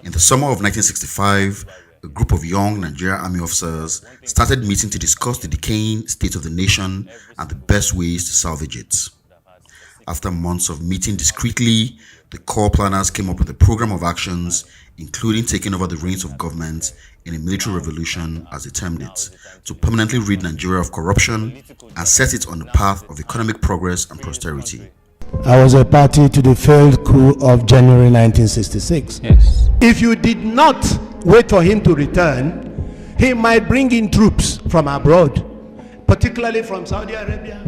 In the summer of 1965, a group of young Nigerian army officers started meeting to discuss the decaying state of the nation and the best ways to salvage it. After months of meeting discreetly, the core planners came up with a program of actions, including taking over the reins of government in a military revolution, as they termed it, to permanently rid Nigeria of corruption and set it on the path of economic progress and prosperity. I was a party to the failed coup of January 1966. Yes. If you did not wait for him to return, he might bring in troops from abroad, particularly from Saudi Arabia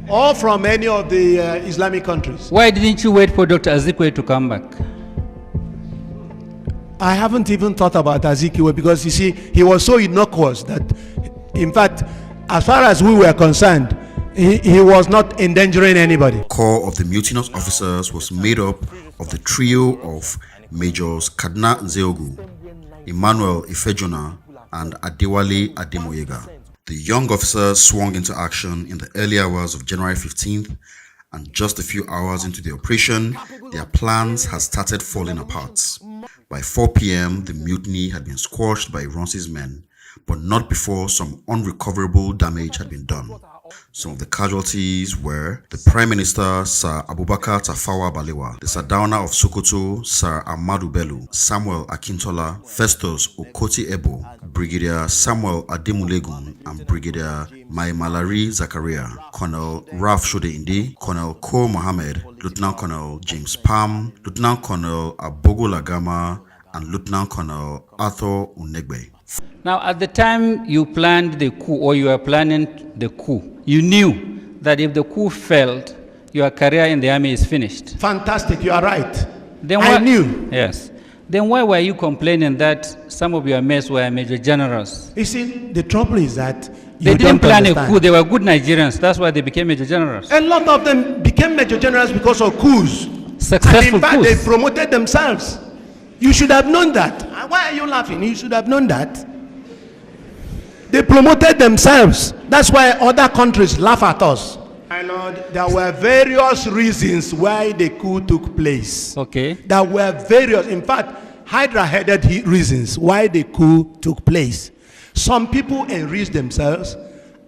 or from any of the Islamic countries. Why didn't you wait for Dr. Azikiwe to come back? I haven't even thought about Azikiwe because, you see, he was so innocuous that, in fact, as far as we were concerned, he was not endangering anybody. The core of the mutinous officers was made up of the trio of Majors Kadna Nzeogu, Emmanuel Ifejona, and Adewale Ademoyega. The young officers swung into action in the early hours of January 15th, and just a few hours into the operation, their plans had started falling apart. By 4 p.m., the mutiny had been squashed by Ironsi's men, but not before some unrecoverable damage had been done. Some of the casualties were the Prime Minister, Sir Abubakar Tafawa Balewa, the Sardauna of Sokoto, Sir Ahmadu Bello, Samuel Akintola, Festus Okoti Ebo, Brigadier Samuel Ademulegun, and Brigadier Mai Malari Zakaria, Colonel Ralph Shodeinde, Colonel Ko Mohammed, Lieutenant Colonel James Palm, Lieutenant Colonel Abogo Lagama, and Lieutenant Colonel Arthur Unegbe. Now, at the time you planned the coup, or you were planning the coup, you knew that if the coup failed, your career in the army is finished. Fantastic, you are right. Then I knew. Yes. Then why were you complaining that some of your mates were major generals? You see, the trouble is that they didn't plan a coup. They were good Nigerians. That's why they became major generals. A lot of them became major generals because of coups. Successful and in fact, coups. they promoted themselves. You should have known that. Why are you laughing? You should have known that. They promoted themselves. That's why other countries laugh at us. My Lord, there were various reasons why the coup took place. Okay. There were various, in fact, Hydra-headed reasons why the coup took place. Some people enriched themselves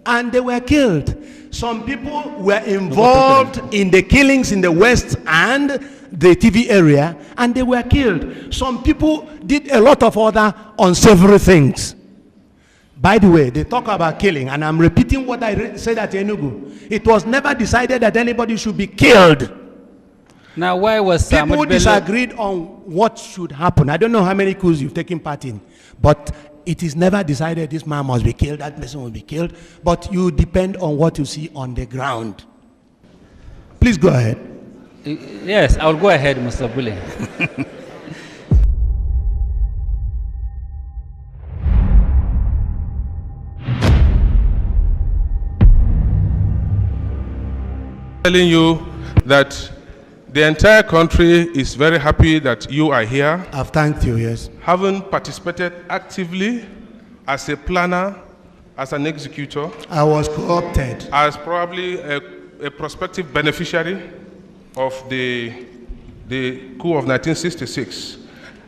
and they were killed. Some people were involved in the killings in the West and the TV area, and they were killed. Some people did a lot of other unsavory things. By the way, they talk about killing, and I'm repeating what I said at Enugu. It was never decided that anybody should be killed. Now, why was people disagreed on what should happen? I don't know how many coups you've taken part in, but it is never decided this man must be killed, that person will be killed, but you depend on what you see on the ground. Please go ahead. Yes, I'll go ahead, Mr. Gbulie. Telling you that the entire country is very happy that you are here. I've thanked you, yes. Having participated actively as a planner, as an executor. I was co-opted. As probably a prospective beneficiary of the coup of 1966.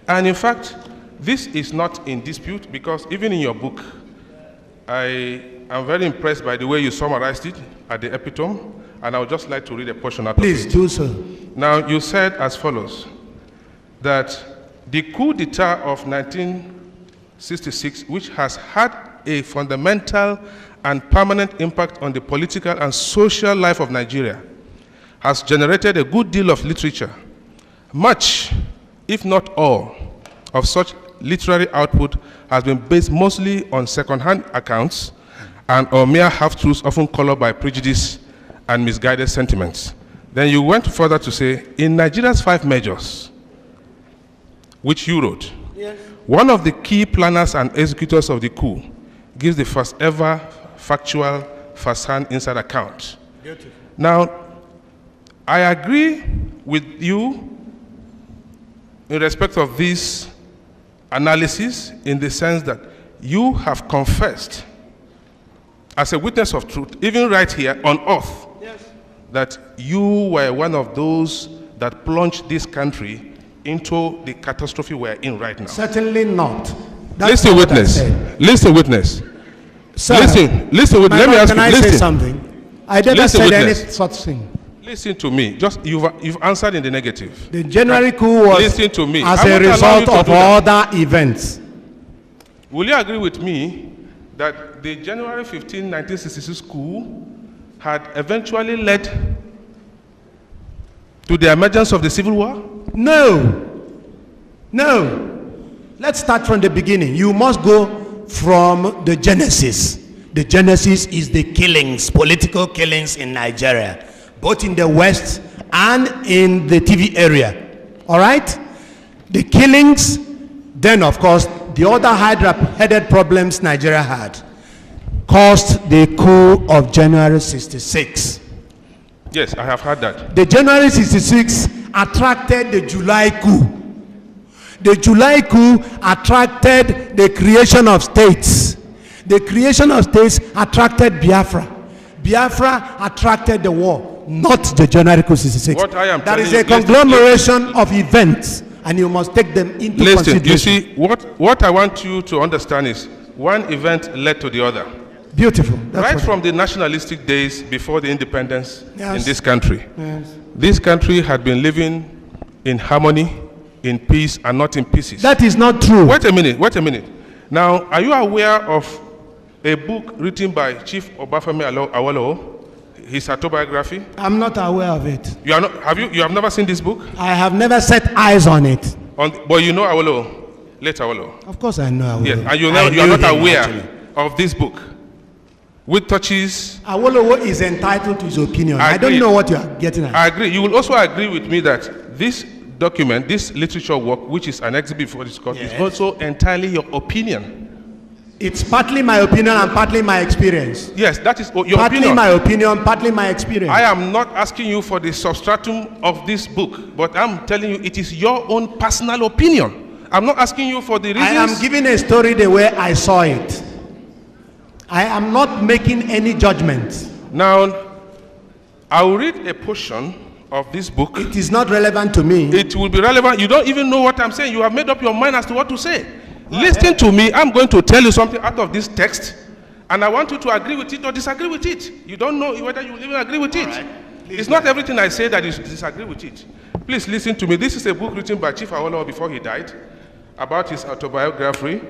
And in fact, this is not in dispute because even in your book, I am very impressed by the way you summarized it at the epitome, and I would just like to read a portion out of it. Please do so. Now, you said as follows, that the coup d'etat of 1966, which has had a fundamental and permanent impact on the political and social life of Nigeria, has generated a good deal of literature. Much, if not all, of such literary output has been based mostly on second-hand accounts and on mere half-truths often colored by prejudice and misguided sentiments. Then you went further to say, in Nigeria's 5 measures, which you wrote, yes, one of the key planners and executors of the coup gives the first ever factual first-hand inside account. Beautiful. Now, I agree with you in respect of this analysis in the sense that you have confessed as a witness of truth, even right here on earth, yes, that you were one of those that plunged this country into the catastrophe we're in right now. Certainly not. That's Listen, not what I witness. said. Listen, witness. Sir, Listen, witness. Let me ask can you. I say Listen. something? I never Listen, said any witness. such thing. Listen to me. Just you've answered in the negative. The January coup was Listen to me. as I a won't allow result you to of do that. other events. Will you agree with me that the January 15, 1966 coup had eventually led to the emergence of the Civil War? No. No. Let's start from the beginning. You must go from the genesis. The genesis is the killings, political killings in Nigeria, both in the West and in the TV area. All right? The killings, then of course, the other Hydra-headed problems Nigeria had caused the coup of January 66. Yes, I have heard that. The January 66 attracted the July coup. The July coup attracted the creation of states. The creation of states attracted Biafra. Biafra attracted the war, not the January coup 66. What I am That is telling a you- conglomeration of events, and you must take them into Listen, consideration. you see, what I want you to understand is one event led to the other. Beautiful. That's Right what- from the nationalistic days before the independence Yes. in this country. Yes. This country had been living in harmony, in peace, and not in pieces. That is not true. Wait a minute. Now, are you aware of a book written by Chief Obafemi Awolowo, his autobiography? I'm not aware of it. You have never seen this book? I have never set eyes on it. But you know Awolowo, late Awolowo. Of course I know. Awolowo. Yes, and you I are knew not him, aware actually. of this book, which touches. Awolowo is entitled to his opinion. I I don't agree. know what you are getting at. I agree. You will also agree with me that this document, this literature work, which is an exhibit for this court, Yes. is also entirely your opinion. It's partly my opinion and partly my experience. Yes, that is your Partly opinion. my opinion, partly my experience. I am not asking you for the substratum of this book, but I'm telling you it is your own personal opinion. I'm not asking you for the reasons. I am giving a story the way I saw it. I am not making any judgment. Now, I will read a portion of this book. It is not relevant to me. It will be relevant. You don't even know what I'm saying. You have made up your mind as to what to say. Listen to me. I'm going to tell you something out of this text, and I want you to agree with it or disagree with it. You don't know whether you will even agree with it. It's not everything I say that you disagree with it. Please listen to me. This is a book written by Chief Awolowo before he died about his autobiography.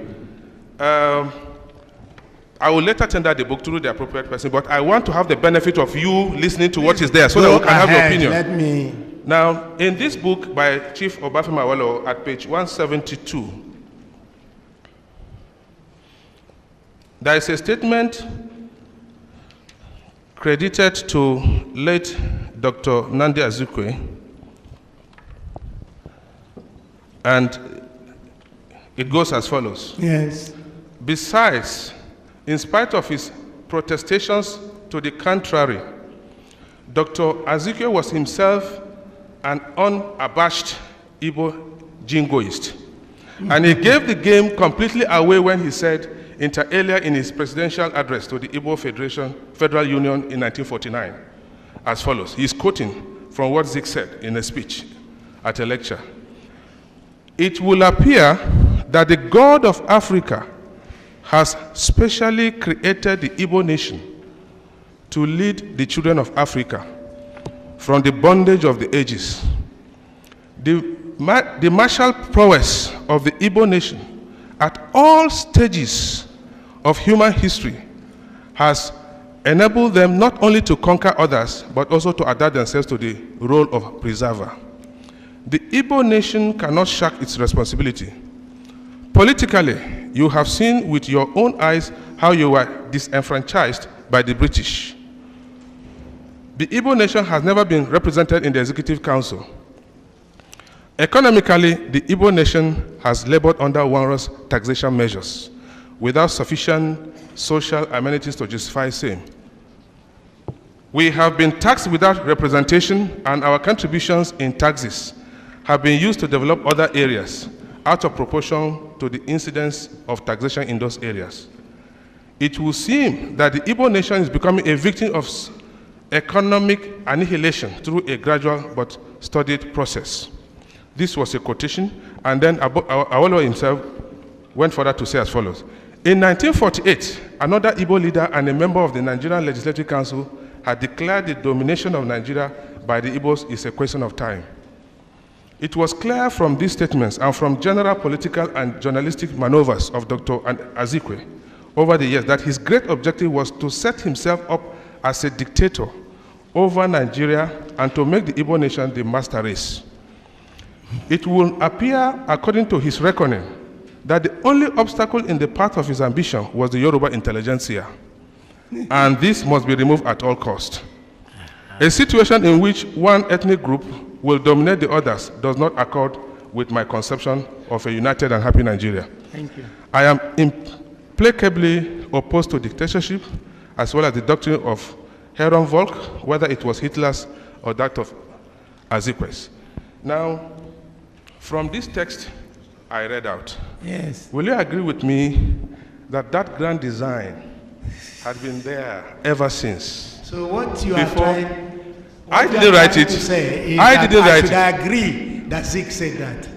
I will later tender the book to the appropriate person, but I want to have the benefit of you listening to what is there so that we can have your opinion. Let me. Now, in this book by Chief Obafemi Awolowo at page 172, there is a statement credited to late Dr. Nnamdi Azikiwe, and it goes as follows. Yes. Besides, in spite of his protestations to the contrary, Dr. Azikiwe was himself an unabashed Igbo jingoist. And he gave the game completely away when he said, inter alia in his presidential address to the Igbo Federal Union in 1949, as follows. He's quoting from what Zik said in a speech at a lecture. It will appear that the God of Africa has specially created the Igbo nation to lead the children of Africa from the bondage of the ages. The martial prowess of the Igbo nation at all stages of human history has enabled them not only to conquer others, but also to adapt themselves to the role of preserver. The Igbo nation cannot shirk its responsibility. Politically, you have seen with your own eyes how you were disenfranchised by the British. The Igbo nation has never been represented in the Executive Council. Economically, the Igbo nation has labored under onerous taxation measures without sufficient social amenities to justify same. We have been taxed without representation, and our contributions in taxes have been used to develop other areas out of proportion to the incidence of taxation in those areas. It will seem that the Igbo nation is becoming a victim of economic annihilation through a gradual but studied process. This was a quotation, and then Awolowo himself went further to say as follows. In 1948, another Igbo leader and a member of the Nigerian Legislative Council had declared the domination of Nigeria by the Igbos is a question of time. It was clear from these statements and from general political and journalistic maneuvers of Dr. Azikwe over the years that his great objective was to set himself up as a dictator over Nigeria and to make the Igbo nation the master race. It will appear, according to his reckoning, that the only obstacle in the path of his ambition was the Yoruba intelligentsia, and this must be removed at all costs. A situation in which one ethnic group will dominate the others does not accord with my conception of a united and happy Nigeria. Thank you. I am implacably opposed to dictatorship, as well as the doctrine of Herrenvolk, whether it was Hitler's or that of Azikwe's. Now, from this text I read out, Yes. will you agree with me that that grand design had been there ever since? So what you Before- are trying, I didn't write it. to say is I that didn't write should it. agree that Zik said that.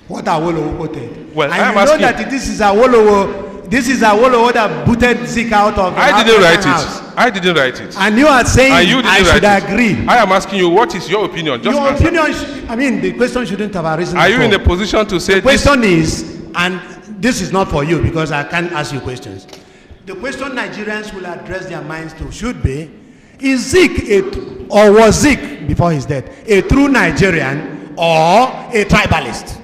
What Awolowo quoted. Well, and I am you know asking- that this is Awolowo that booted Zik out of the I didn't write house. it. I didn't write it. And you are saying And you didn't I should write it. agree. I am asking you, what is your opinion? Just Your answer. opinion, the question shouldn't have arisen. Are you in a before. position to say The this? question is, and this is not for you because I can't ask you questions. The question Nigerians will address their minds to should be, is Zik or was Zik before his death a true Nigerian or a tribalist?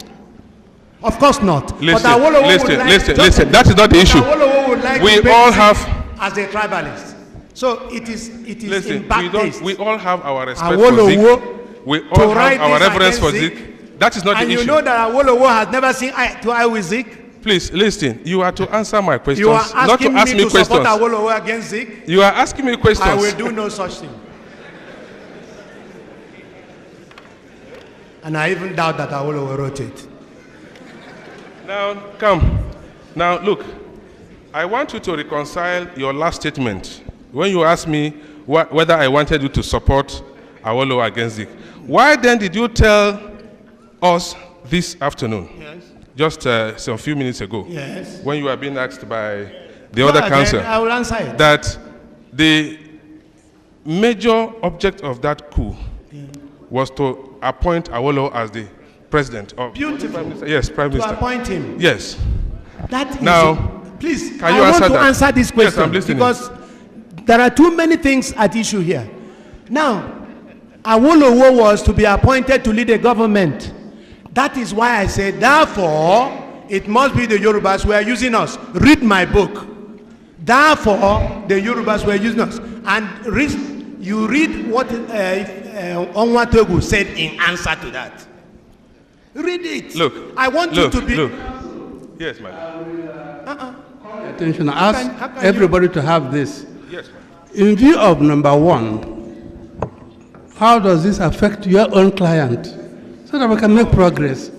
Of course not. Listen, but Awolowo would listen, like, listen, just- listen. That is not the issue. Awolowo would like We to paint all Zik have- as a tribalist. So it is Listen, in bad taste. we all have our respect Awolowo for Zik. We to all have write our this reverence for against Zik. That is not and the you issue. know that Awolowo has never seen eye to eye with Zik. Please listen. You are to answer my questions, You are not to asking ask me me to support questions. Awolowo against Zik. You are asking me questions. I will do no such thing. And I even doubt that Awolowo wrote it. Now, come. Now, look. I want you to reconcile your last statement when you asked me whether I wanted you to support Awolowo against Zik. Why then did you tell us this afternoon, Yes. just some few minutes ago, Yes. when you were being asked by the other council, I will answer it. that the major object of that coup was to appoint Awolowo as the president of Beautiful. Prime Minister. Yes, Prime To Minister. appoint him. Yes. That is Now, please, can I you want answer to that? answer this Yes, question I'm listening. because there are too many things at issue here. Now, Awolowo was to be appointed to lead a government. That is why I said, therefore, it must be the Yorubas who are using us. Read my book. Therefore, the Yorubas were using us. And you read what Onwatogu said in answer to that. Read it. Look. I want Look. you to be. Look. Yes, my lord. Attention, I How ask can everybody to have this. Yes, my In view of number one, how does this affect your own client? So that we can make progress.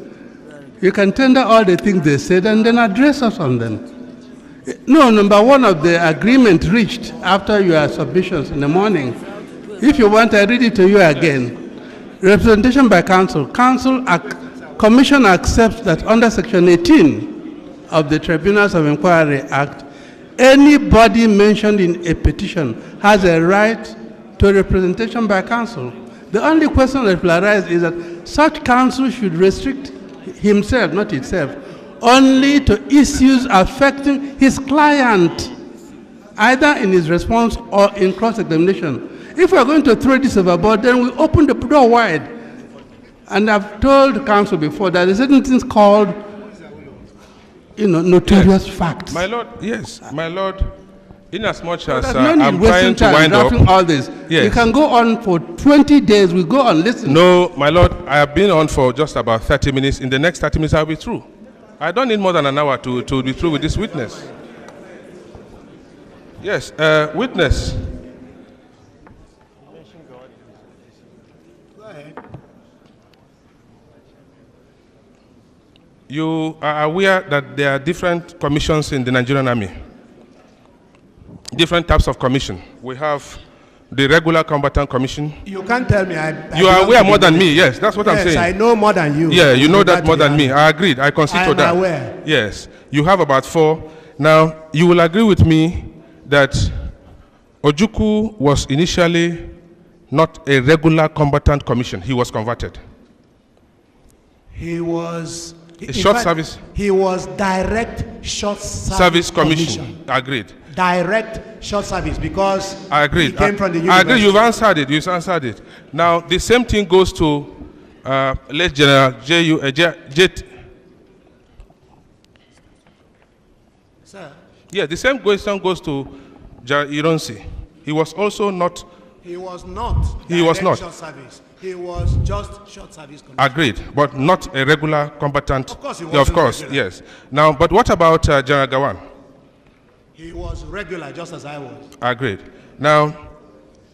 You can tender all the things they said and then address us on them. No, number one of the agreement reached after your submissions in the morning. If you want, I read it to you again. Representation by council. Commission accepts that under Section 18 of the Tribunals of Inquiry Act, anybody mentioned in a petition has a right to representation by counsel. The only question that will arise is that such counsel should restrict himself, not itself, only to issues affecting his client, either in his response or in cross-examination. If we are going to throw this overboard, then we open the door wide. And I've told counsel before that there's certain things called, notorious facts. My lord, yes, my lord. Inasmuch as There's no need I'm wasting trying to time wind drafting up. all this. Yes. You can go on for 20 days. We go on, listen. No, my lord, I have been on for just about 30 minutes. In the next 30 minutes, I'll be through. I don't need more than an hour to be through with this witness. Yes, witness. You are aware that there are different commissions in the Nigerian army. Different types of commission. We have the Regular Combatant Commission? You can't tell me. You are aware more than me. Yes, that's what I'm saying. Yes, I know more than you. Yeah, you know that more than me. I agreed. I concede to that. I am aware. Yes, you have about 4. Now, you will agree with me that Ojukwu was initially not a Regular Combatant Commission. He was converted. He was A short service. He was direct short Service Commission. Agreed. Direct short service because I agreed. he came from the I agree. university. You've answered it. You've answered it. Now, the same thing goes to late General Sir, Yeah, the same question goes to Ironsi. He was also not. he was not. He was direct not. short service. He was just short service commission. Agreed, but not a regular combatant. Of course he Yeah, wasn't of course, regular. yes. Now, but what about General Gawan? He was regular, just as I was. Agreed. Now,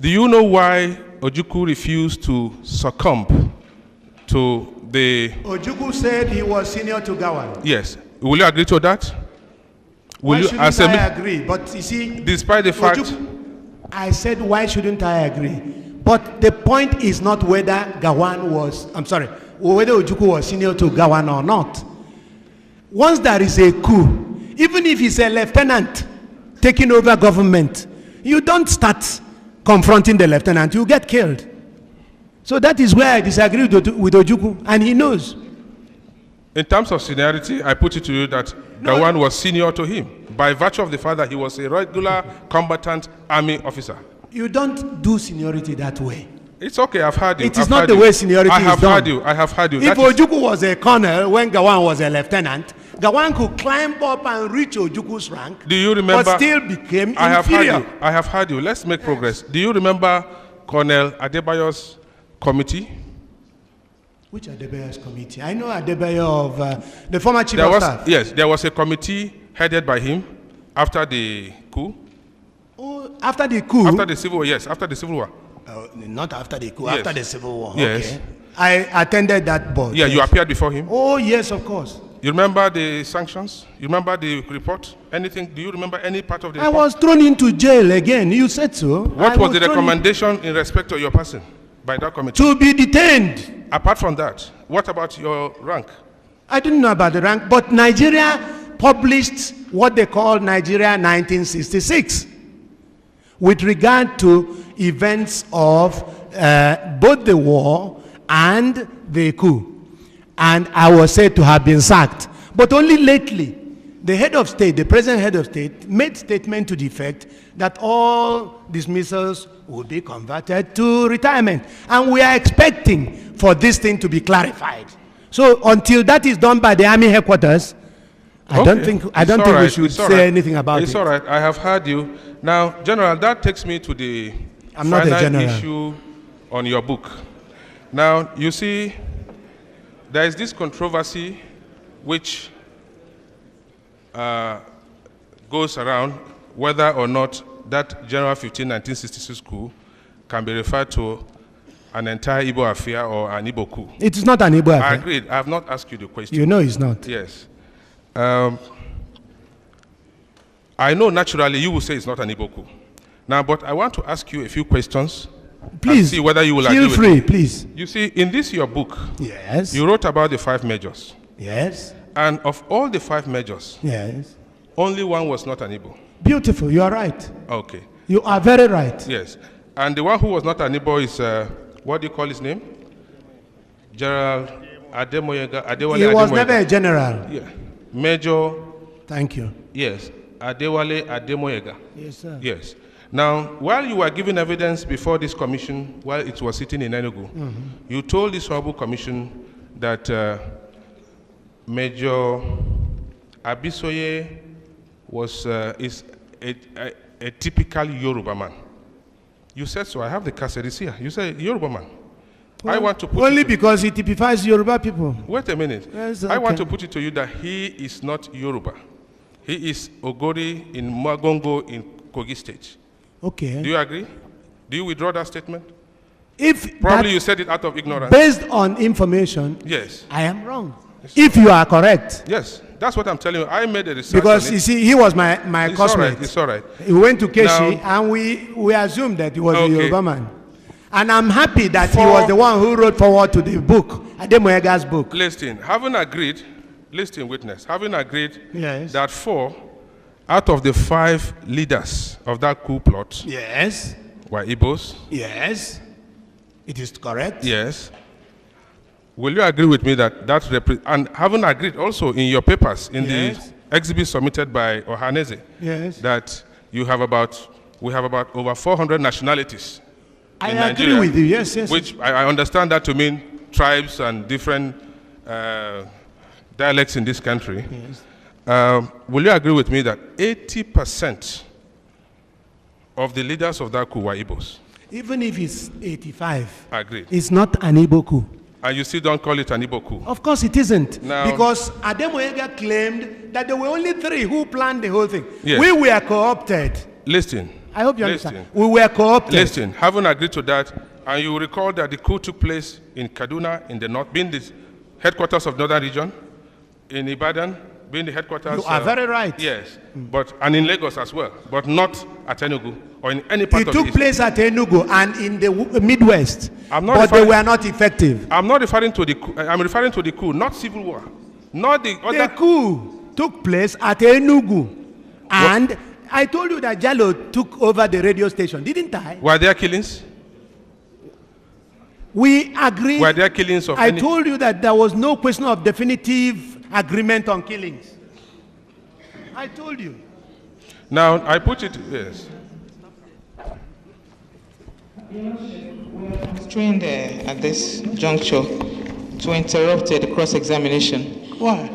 do you know why Ojukwu refused to succumb to the? Ojukwu said he was senior to Gawan. Yes. Will you agree to that? Will Why you shouldn't I agree? But you see, despite the fact? I said, why shouldn't I agree? But the point is not whether Gawan was, whether Ojukwu was senior to Gawan or not. Once there is a coup, even if he's a lieutenant taking over government, you don't start confronting the lieutenant, you get killed. So that is where I disagree with Ojukwu, and he knows. In terms of seniority, I put it to you that Gawan was senior to him by virtue of the fact that he was a regular combatant army officer. You don't do seniority that way. It's okay, I've heard you. It is not the way seniority is done. I have heard you. If Ojukwu was a colonel when Gawan was a lieutenant, Gawan could climb up and reach Ojukwu's rank. Do you remember? But still became I have inferior. heard you. I have heard you. Let's make progress. Do you remember Colonel Adebayo's committee? Which Adebayo's committee? I know Adebayo of the former chief of staff. Yes, there was a committee headed by him after the coup. Oh, after the coup? After the civil war, yes, after the civil war. Not after the coup, Yes. after the civil war. Yes. Okay. I attended that board. Yeah, yes. you appeared before him. Oh, yes, of course. You remember the sanctions? You remember the report? Anything? Do you remember any part of the I report? was thrown into jail again. You said so. What I was the thrown recommendation in respect to your person by that committee? to be detained. Apart from that, what about your rank? I didn't know about the rank, but Nigeria published what they call Nigeria 1966 with regard to events of both the war and the coup. And I was said to have been sacked. But only lately, the head of state, the present head of state, made statement to the effect that all dismissals will be converted to retirement. And we are expecting for this thing to be clarified. So until that is done by the army headquarters, I don't think we should say anything about it. It's all right. I have heard you. Now, General, that takes me to the final issue on your book. Now, you see, there is this controversy which goes around whether or not that January 15, 1966 coup can be referred to an entire Igbo affair or an Igbo coup. It is not an Igbo affair. I agreed. I have not asked you the question. You know it's not. Yes. I know naturally you will say it's not an Igbo coup. Now, but I want to ask you a few questions. Please, and see whether you will agree feel with free, me. please. You see, in this your book, Yes. you wrote about the 5 majors. Yes. And of all the 5 majors, Yes. only one was not an Igbo. Beautiful. You are right. Okay. You are very right. Yes. And the one who was not an Igbo is, what do you call his name? General Ademoyega. Adewale He was Ademoyega. never a general. Yeah. Major, Thank you. yes, Adewale Ademoyega. Yes, sir. Yes. Now, while you were giving evidence before this commission, while it was sitting in Enugu, you told this horrible commission that Major Abisoye is a typical Yoruba man. You said so. I have the cassettes here. You said Yoruba man. Well, I want to put only it to, because he typifies Yoruba people. wait a minute. Yes, I want okay. to put it to you that he is not Yoruba. He is Ogori in Magongo in Kogi State. Okay. Do you agree? Do you withdraw that statement? If Probably that- you said it out of ignorance. based on information, Yes. I am wrong. If you are correct, Yes. That's what I'm telling you. I made a research Because on you it. see, he was my It's all classmate. right. It's all right. He went to Keshi, Now- and we assumed that he was a Okay. Yoruba man. And I'm happy that he For- was the one who wrote forward to the book, Ademoyega's book. Listen, having agreed, listen, witness, having agreed Yes. that 4 out of the 5 leaders of that coup plot Yes, were Igbos, yes, it is correct. yes. Will you agree with me that and having agreed also in your papers, in Yes. the exhibit submitted by Ohaneze, Yes. that we have about over 400 nationalities I in agree Nigeria, with you, yes, yes. which I understand that to mean tribes and different dialects in this country. Yes. Will you agree with me that 80% of the leaders of that coup were Igbos? Even if it's 85, Agreed. it's not an Igbo coup. And you still don't call it an Igbo coup? Of course it isn't. Now- Because Ademoyega claimed that there were only 3 who planned the whole thing. Yes. We were co-opted. Listen. I hope you Listen. understand. We were co-opted. Listen, having agreed to that, and you recall that the coup took place in Kaduna in the north, being the headquarters of Northern Region, in Ibadan, being the headquarters. You are very right. Yes, and in Lagos as well, but not at Enugu or in any part It of the took east. place at Enugu and in the Midwest, I'm not but they referring- were not effective. I'm not referring to the coup. I'm referring to the coup, not civil war, not the The other. coup took place at Enugu, and I told you that Jallo took over the radio station, didn't I? Were there killings? We agreed. Were there killings of I any? told you that there was no question of definitive agreement on killings. I told you. Now I put it. Yes. Trained at this juncture to interrupt the cross-examination. Why?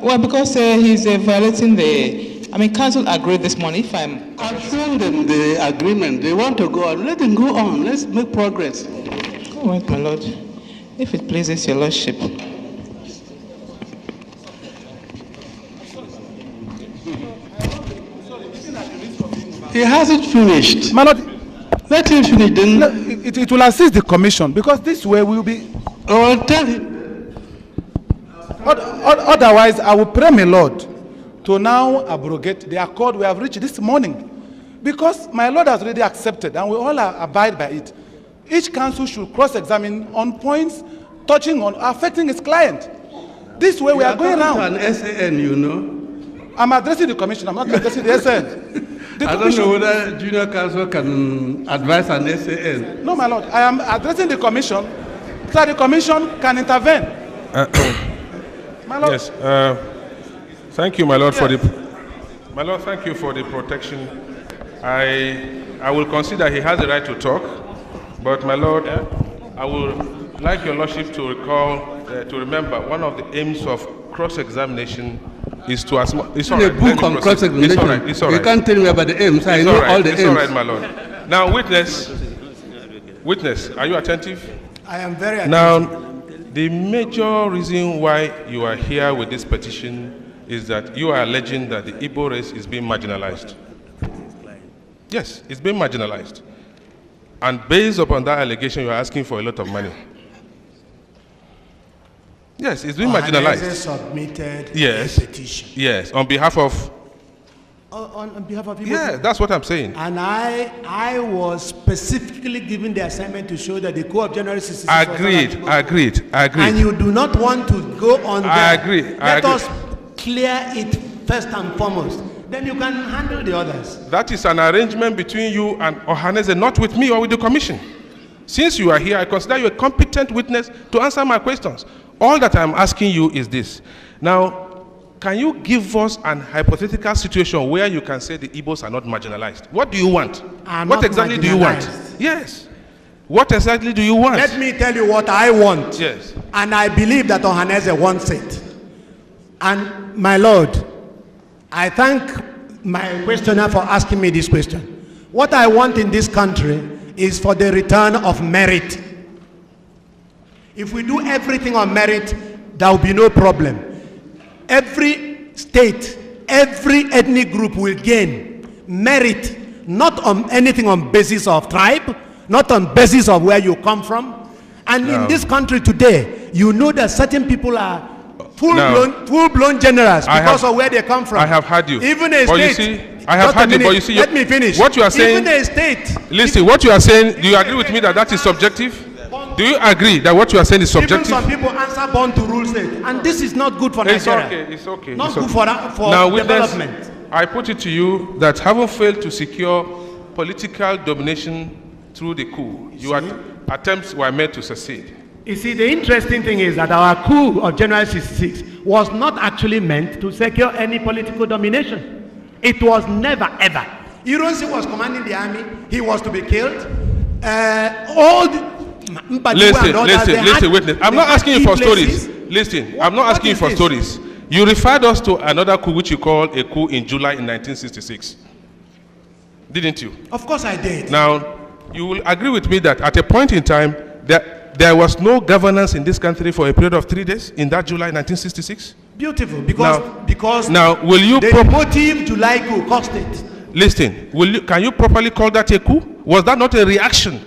Well, because he's violating the. I mean, counsel agreed this morning. If I'm. I've shown them the agreement. They want to go on. Let them go on. Let's make progress. All right, my lord. If it pleases your lordship. He hasn't finished. My lord, Let him finish. Then no, it will assist the commission because this way we will be. I'll tell him. Otherwise, I will pray, my lord, to now abrogate the accord we have reached this morning, because my lord has already accepted, and we all abide by it. Each counsel should cross-examine on points touching on affecting his client. This way we are going talking around. to an SAN, you know. I'm addressing the commission. I'm not addressing the SN. The I don't commission- know whether junior counsel can advise an SAN. No, my lord. I am addressing the commission so that the commission can intervene. My lord. Yes. Thank you, my lord, for the. My lord, thank you for the protection. I will consider he has the right to talk, but my lord, I would like your lordship to recall, to remember, one of the aims of cross-examination is to as much. It's all The right. Let book me on proceed. cross-examination. It's all right. It's all You right. can't tell me about the aims. I It's know all right. all the It's aims. all right, my lord. Now, witness, are you attentive? I am very attentive. Now, the major reason why you are here with this petition is that you are alleging that the Igbo race is being marginalized. Yes, it's being marginalized. And based upon that allegation, you are asking for a lot of money. Yes, it's being Ohaneze marginalized. submitted Yes. a petition Yes, on behalf of. on behalf of Igbo Yeah, people. that's what I'm saying. And I was specifically given the assignment to show that the coup of January 66 was not Agreed, an Igbo coup. agreed, agreed. And you do not want to go on there. I agree, I Let agree. us clear it first and foremost. Then you can handle the others. That is an arrangement between you and Ohaneze, not with me or with the commission. Since you are here, I consider you a competent witness to answer my questions. All that I'm asking you is this. Now, can you give us an hypothetical situation where you can say the Igbos are not marginalized? What do you want? Are What not exactly do you want? marginalized. Yes. What exactly do you want? Let me tell you what I want. Yes. And I believe that Ohaneze wants it. And my Lord, I thank my questioner for asking me this question. What I want in this country is for the return of merit. If we do everything on merit, there will be no problem. Every state, every ethnic group will gain merit, not on anything on basis of tribe, not on basis of where you come from. And in this country today, you know that certain people are full-blown generals because of where they come from. I have heard you. Even a but state. You see, I have heard you, but you see, let me finish. What you are saying. Even a state. Listen, what you are saying. Do you agree with me that that is subjective? Do you agree that what you are saying is subjective? Even some people answer born to rule state, and this is not good for Nigeria. It's okay. Not it's good okay. for now, development. I put it to you that having failed to secure political domination through the coup, your attempts were made to succeed. You see, the interesting thing is that our coup of January 66 was not actually meant to secure any political domination. It was never, ever. Ironsi was commanding the army. He was to be killed. Listen, witness. I'm not asking you for stories. Listen, I'm not asking you for stories. You referred us to another coup which you called a coup in July in 1966. Didn't you? Of course I did. Now, you will agree with me that at a point in time, there was no governance in this country for a period of 3 days in that July 1966? Beautiful, because now will you the motive July coup cost it. Listen, can you properly call that a coup? Was that not a reaction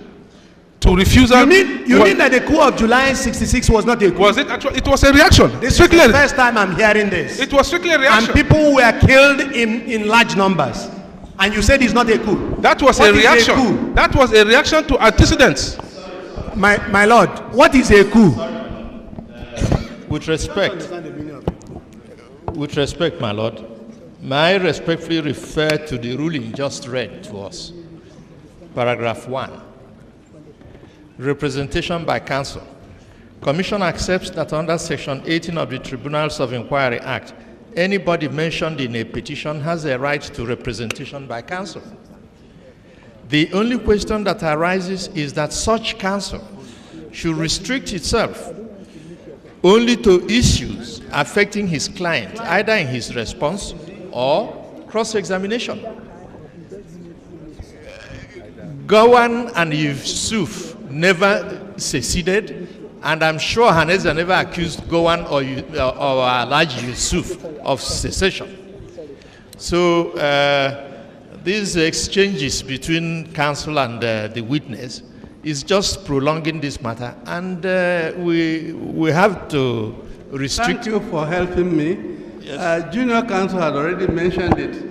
to refusal? You mean that the coup of July 66 was not a coup? Was it actually? It was a reaction. This is the first time I'm hearing this. It was strictly a reaction. And people were killed in large numbers. And you said it's not a coup. That was a reaction. That was a reaction to antecedents. My lord, what is a coup? With respect, my lord, may I respectfully refer to the ruling just read to us. Paragraph 1. Representation by counsel. Commission accepts that under Section 18 of the Tribunals of Inquiry Act, anybody mentioned in a petition has a right to representation by counsel. The only question that arises is that such counsel should restrict itself only to issues affecting his client, either in his response or cross-examination. Gbulie and Yusuf never seceded, and I'm sure Haneza never accused Gbulie or Alhaji Yusuf of secession. So these exchanges between counsel and the witness is just prolonging this matter, and we have to restrict. Thank you for helping me. Yes. Junior counsel had already mentioned it.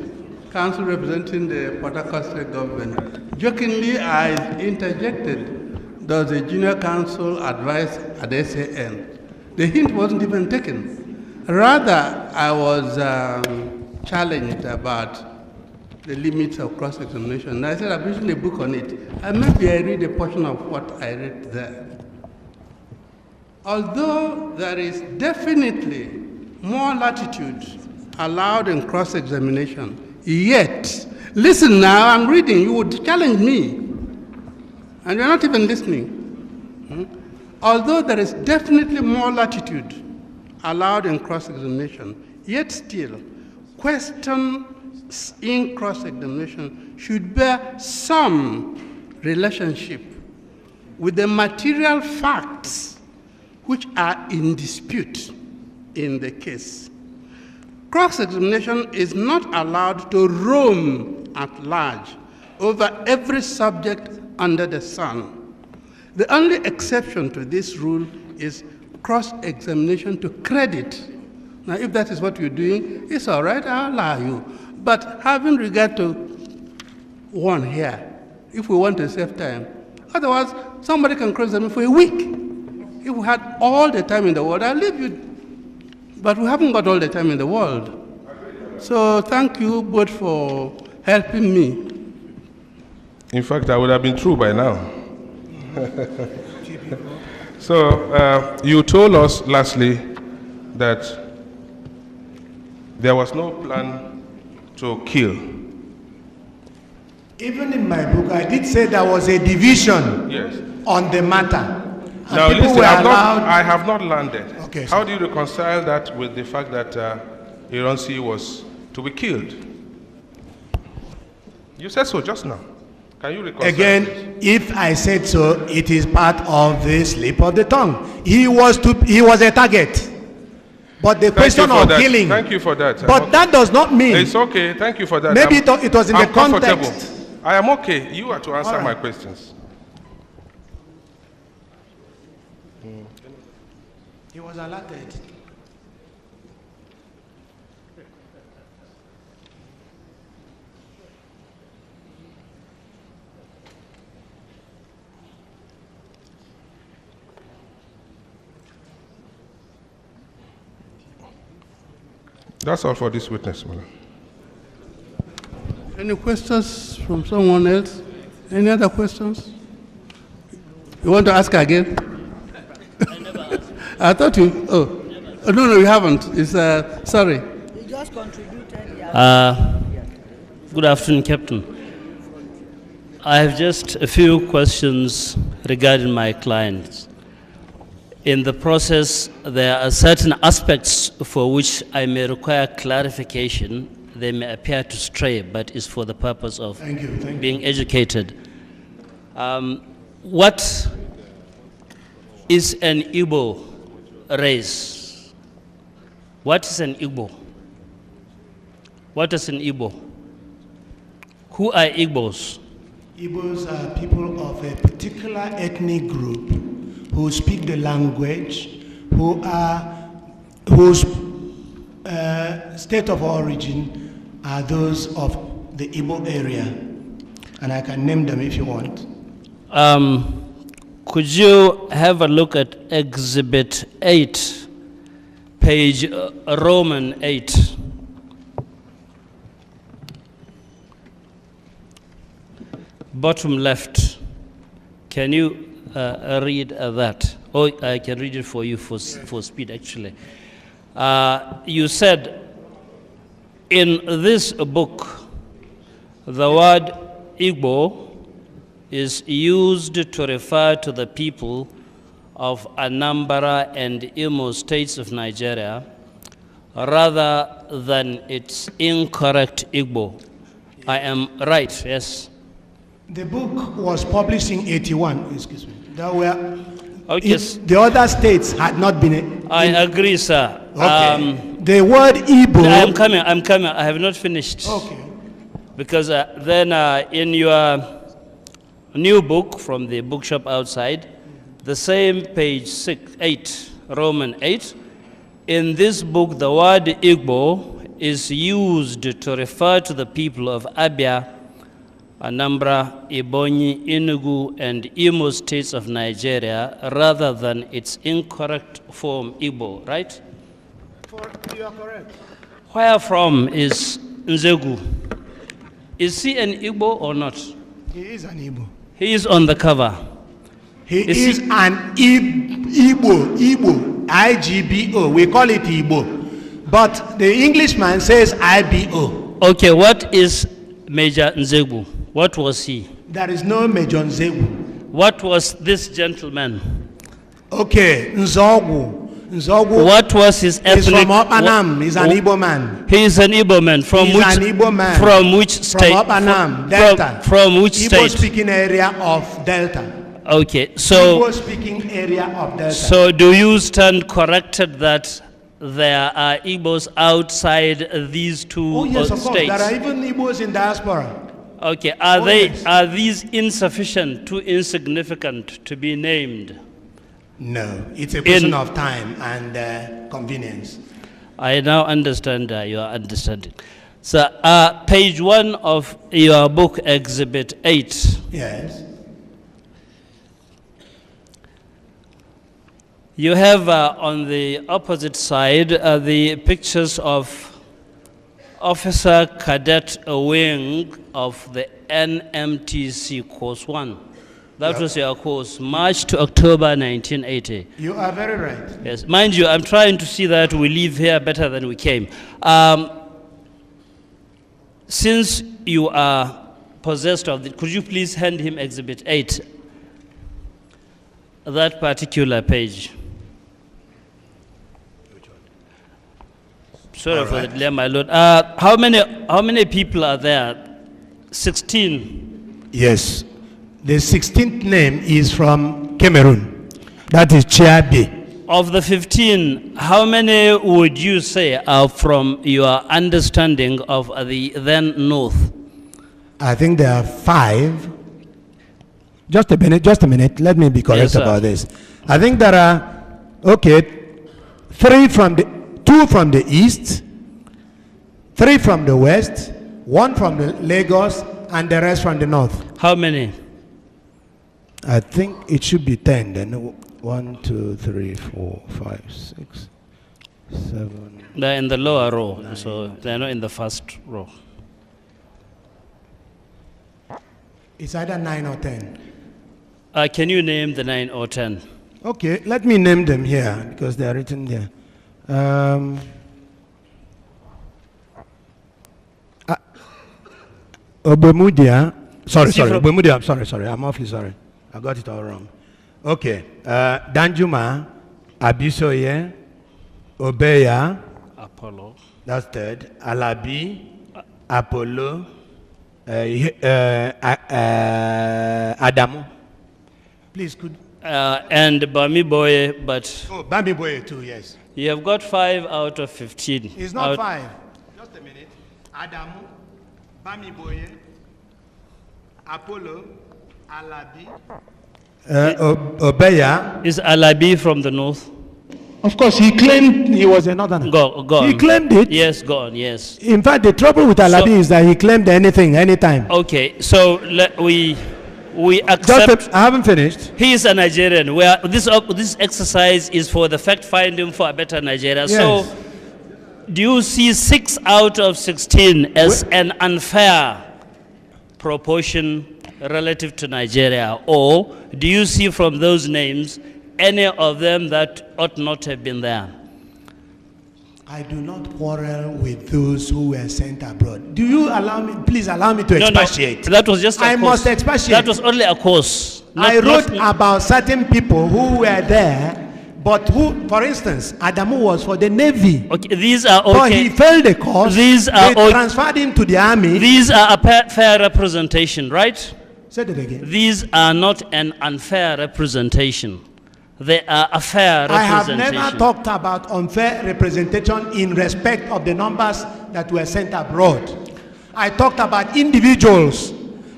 Counsel representing the Port Harcourt State government. Jokingly, I interjected. Does the junior counsel advise at SAN? The hint wasn't even taken. Rather, I was challenged about the limits of cross-examination. I said, I've written a book on it. And maybe I read a portion of what I read there. Although there is definitely more latitude allowed in cross-examination, yet, listen now, I'm reading, you would challenge me, and you're not even listening. Although there is definitely more latitude allowed in cross-examination, yet still, questions in cross-examination should bear some relationship with the material facts which are in dispute in the case. Cross-examination is not allowed to roam at large over every subject under the sun. The only exception to this rule is cross-examination to credit. Now, if that is what you're doing, it's all right, I'll allow you. But having regard to one here, if we want to save time, otherwise somebody can cross-examine for a week. If we had all the time in the world, I'll leave you. But we haven't got all the time in the world. So thank you both for helping me. In fact, I would have been through by now. So you told us lastly that there was no plan to kill. Even in my book, I did say there was a division on the matter. Now listen, I have not landed. Okay, how do you reconcile that with the fact that Ironsi was to be killed? You said so just now. Can you reconcile? Again, if I said so, it is part of the slip of the tongue. He was a target. But the question of killing. Thank you for that. But that does not mean. It's okay. Thank you for that. Maybe it was in the context. I am okay. You are to answer my questions. He was alerted. That's all for this witness, madam. Any questions from someone else? Any other questions? You want to ask again? I never asked. I thought you, no, you haven't. It's, sorry. You just contributed. Good afternoon, Captain. I have just a few questions regarding my clients. In the process, there are certain aspects for which I may require clarification. They may appear to stray, but it's for the purpose of being educated. What is an Igbo race? What is an Igbo? What is an Igbo? Who are Igbos? Igbos are people of a particular ethnic group who speak the language, whose state of origin are those of the Igbo area. And I can name them if you want. Could you have a look at Exhibit 8, page Roman 8? Bottom left. Can you read that? Oh, I can read it for you for speed, actually. You said in this book, the word Igbo is used to refer to the people of Anambra and Imo states of Nigeria rather than its incorrect Igbo. I am right, yes? The book was published in 81, excuse me. There were, okay. The other states had not been. I agree, sir. Okay. The word Igbo. I'm coming. I have not finished. Okay. Because then in your new book from the bookshop outside, the same page 8, Roman 8, in this book, the word Igbo is used to refer to the people of Abia, Anambra, Ebonyi, Enugu, and Imo states of Nigeria rather than its incorrect form Igbo, right? You are correct. Where from is Nzegu? Is he an Igbo or not? He is an Igbo. He is on the cover. He is an Igbo, I-G-B-O. We call it Igbo. But the Englishman says I-B-O. Okay, what is Major Nzegu? What was he? There is no Major Nzegu. What was this gentleman? Okay, Nzogu. What was his ethnic? He's from Opanam. He's an Igbo man. He is an Igbo man. From He's which? An Igbo man. From which state? From Opanam, Delta. From which state? Igbo-speaking area of Delta. Okay, so. Igbo-speaking area of Delta. So, do you stand corrected that there are Igbos outside these two Oh yes, of course. states? There are even Igbos in diaspora. Okay, are these insufficient, too insignificant to be named? No, it's a question of time and convenience. I now understand your understanding. So, page 1 of your book, Exhibit 8. Yes. You have on the opposite side the pictures of Officer Cadet Wing of the NMTC Course 1. That was your course, March to October 1980. You are very right. Yes, mind you, I'm trying to see that we leave here better than we came. Since you are possessed of it, could you please hand him Exhibit 8? That particular page. Sorry for the delay, my lord. How many people are there? 16. Yes. The 16th name is from Cameroon. That is Chiabe. Of the 15, how many would you say are from your understanding of the then North? I think there are 5. Just a minute. Let me be correct about this. I think there are, 2 from the east, 3 from the west, 1 from the Lagos, and the rest from the north. How many? I think it should be 10 then. 1, 2, 3, 4, 5, 6, 7. They're in the lower row, so they're not in the first row. It's either 9 or 10. Can you name the 9 or 10? Okay, let me name them here because they are written there. Obemudia. Sorry. Obemudia. Sorry. I'm awfully sorry. I got it all wrong. Okay. Danjuma, Abisoye, Obeya. Apollo. That's third. Alabi, Apollo, Adamu. Please, could. And Bami Boye, but. Oh, Bami Boye too, yes. You have got 5 out of 15. It's not 5. Just a minute. Adamu, Bami Boye, Apollo, Alabi, Obeya. Is Alabi from the north? Of course, he claimed he was a northerner. Go on. He claimed it. Yes, go on, yes. In fact, the trouble with Alabi is that he claimed anything, anytime. Okay, so we accept. I haven't finished. He is a Nigerian. This exercise is for the fact-finding for a better Nigeria. Yes. So, do you see 6 out of 16 as an unfair proportion relative to Nigeria, or do you see from those names any of them that ought not have been there? I do not quarrel with those who were sent abroad. Do you allow me, please allow me to expatiate? No, that was just a course. I must expatiate. That was only a course. I wrote about certain people who were there, but who, for instance, Adamu was for the Navy. Okay, these are okay. But he failed the course. They transferred him to the army. These are a fair representation, right? Say that again. These are not an unfair representation. They are a fair representation. I have never talked about unfair representation in respect of the numbers that were sent abroad. I talked about individuals.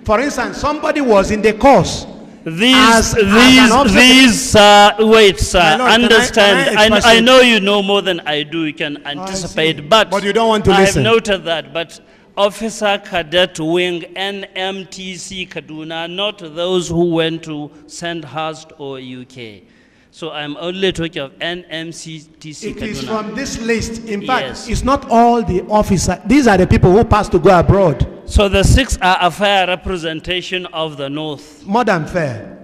For instance, somebody was in the course. Wait, sir, Lord, understand. I know you know more than I do. You can anticipate, but you don't want to listen. I have noted that. But Officer Cadet Wing, NMTC Kaduna, not those who went to Sandhurst or UK. So I'm only talking of NMCTC It Kaduna. is from this list. In fact, it's not all the officers. These are the people who passed to go abroad. So the 6 are a fair representation of the North. More than fair.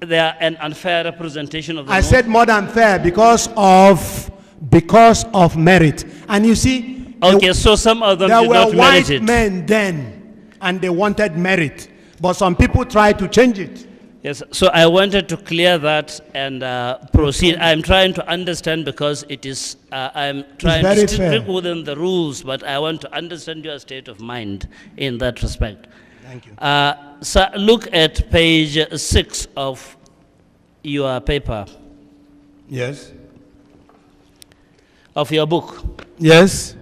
They are an unfair representation of the I North. said more than fair because of merit. And you see, okay, so some of them did not merit it. There were white men then, and they wanted merit. But some people tried to change it. Yes, so I wanted to clear that and proceed. I'm trying to understand because it is, I'm trying to stick within the rules, but I want to understand your state of mind in that respect. Thank you. So look at page 6 of your paper. Yes. Of your book. Yes.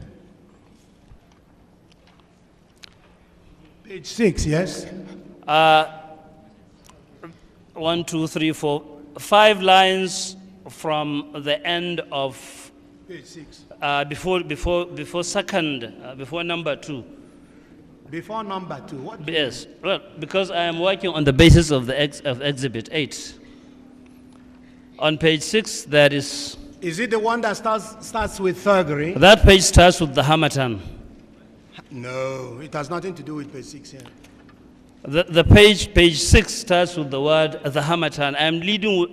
Page 6, yes. 1, 2, 3, 4, 5 lines from the end of page 6. Before second, before number 2. Before number 2. What? Yes, well, because I am working on the basis of the exhibit 8. On page 6, there is. Is it the one that starts with thuggery? That page starts with the Hamatan. No, it has nothing to do with page 6 here. The page 6 starts with the word the Hamatan.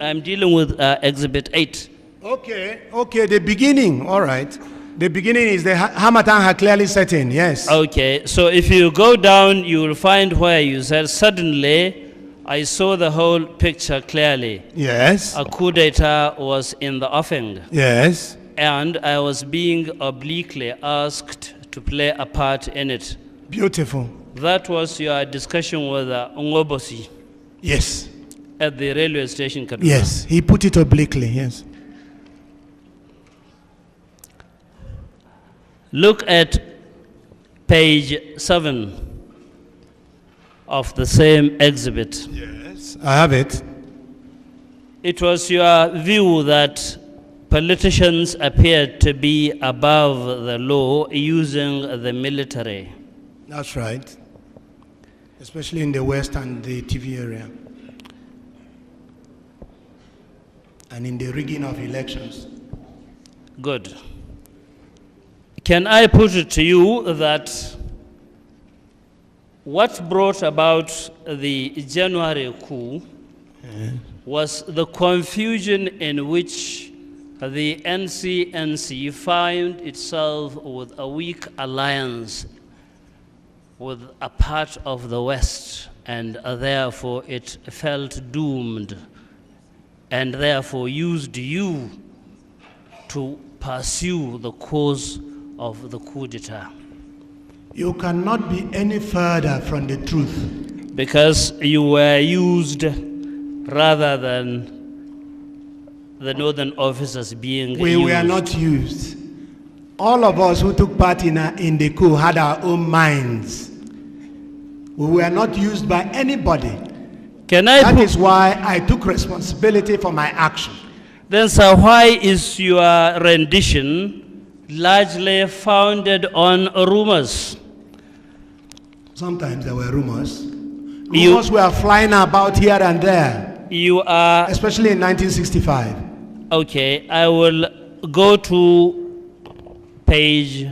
I'm dealing with exhibit 8. Okay, the beginning, all right. The beginning is the Hamatan had clearly set in, yes. Okay, so if you go down, you will find where you said, suddenly I saw the whole picture clearly. Yes. A coup d'etat was in the offing. Yes. And I was being obliquely asked to play a part in it. Beautiful. That was your discussion with Ngobosi. Yes. At the railway station, Kaduna. Yes, he put it obliquely, yes. Look at page 7 of the same exhibit. Yes, I have it. It was your view that politicians appeared to be above the law using the military. That's right. Especially in the West and the TV area. And in the rigging of elections. Good. Can I put it to you that what brought about the January coup was the confusion in which the NCNC found itself with a weak alliance with a part of the West, and therefore it felt doomed, and therefore used you to pursue the cause of the coup d'etat? You cannot be any further from the truth. Because you were used rather than the northern officers being used. We were not used. All of us who took part in the coup had our own minds. We were not used by anybody. That is why I took responsibility for my action. Then, sir, why is your rendition largely founded on rumors? Sometimes there were rumors. Rumors were flying about here and there. You are... Especially in 1965. Okay, I will go to page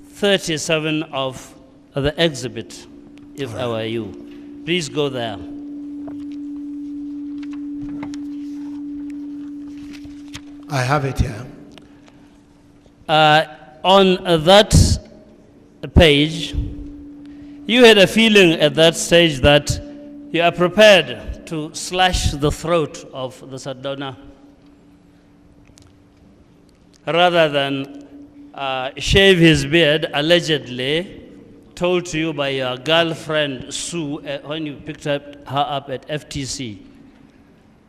37 of the exhibit, if I were you. Please go there. I have it here. On that page, you had a feeling at that stage that you are prepared to slash the throat of the Sardauna rather than shave his beard, allegedly told to you by your girlfriend Sue when you picked her up at FTC.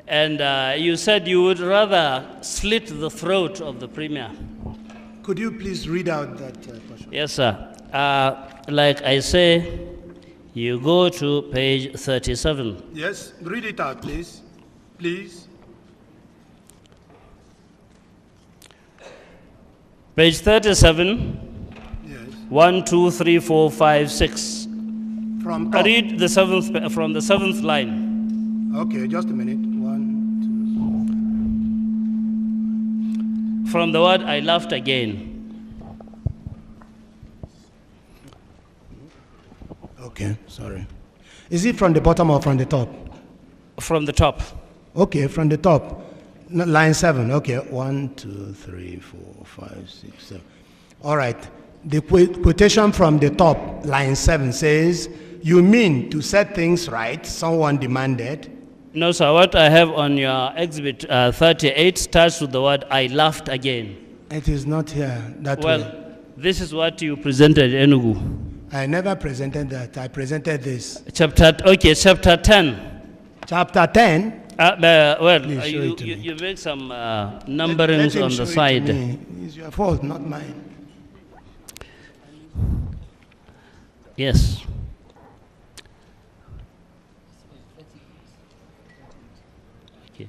And you said you would rather slit the throat of the premier. Could you please read out that portion? Yes, sir. Like I say, you go to page 37. Yes, read it out, please. Please. Page 37. Yes. 1, 2, 3, 4, 5, 6. From top. Read the seventh from the 7th line. Okay, just a minute. 1, 2. From the word I laughed again. Okay, sorry. Is it from the bottom or from the top? From the top. Okay, from the top. Line 7. Okay, 1, 2, 3, 4, 5, 6, 7. All right. The quotation from the top, line 7, says, "You mean to set things right?" Someone demanded. No, sir. What I have on your exhibit 38 starts with the word "I laughed again." It is not here that way. Well, this is what you presented, Enugu. I never presented that. I presented this. Chapter 10. Chapter 10? You make some numberings on the side. It's your fault, not mine. Yes. Okay.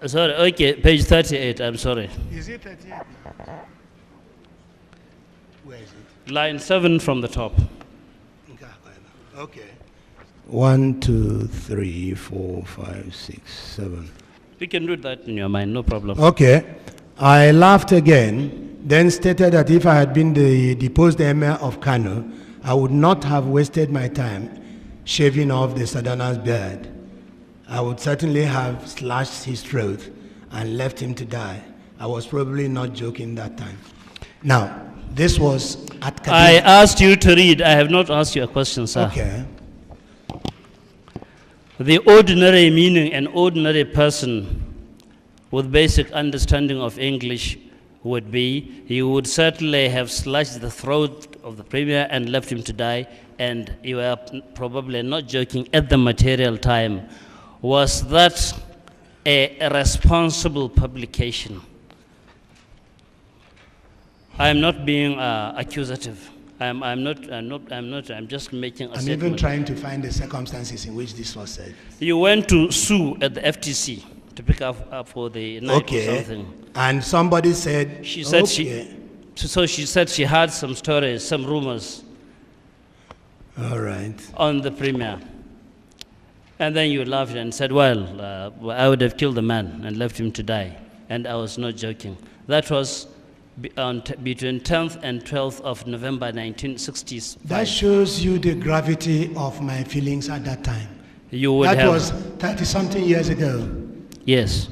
Sorry, okay, page 38, I'm sorry. Is it 38? Where is it? Line 7 from the top. Okay. 1, 2, 3, 4, 5, 6, 7. We can do that in your mind, no problem. Okay. I laughed again, then stated that if I had been the deposed emir of Kano, I would not have wasted my time shaving off the Sadana's beard. I would certainly have slashed his throat and left him to die. I was probably not joking that time. Now, this was at Kaduna. I asked you to read. I have not asked you a question, sir. Okay. The ordinary meaning, an ordinary person with basic understanding of English would be, you would certainly have slashed the throat of the premier and left him to die, and you were probably not joking at the material time. Was that a responsible publication? I'm not being accusative. I'm just making a statement. I'm even trying to find the circumstances in which this was said. You went to sue at the FTC to pick up for the night or something. And somebody said, she said okay. She said she had some stories, some rumors. All right. On the premier. And then you laughed and said, well, I would have killed the man and left him to die. And I was not joking. That was between 10th and 12th of November 1960s. That shows you the gravity of my feelings at that time. You would that have, was 30-something years ago. Yes.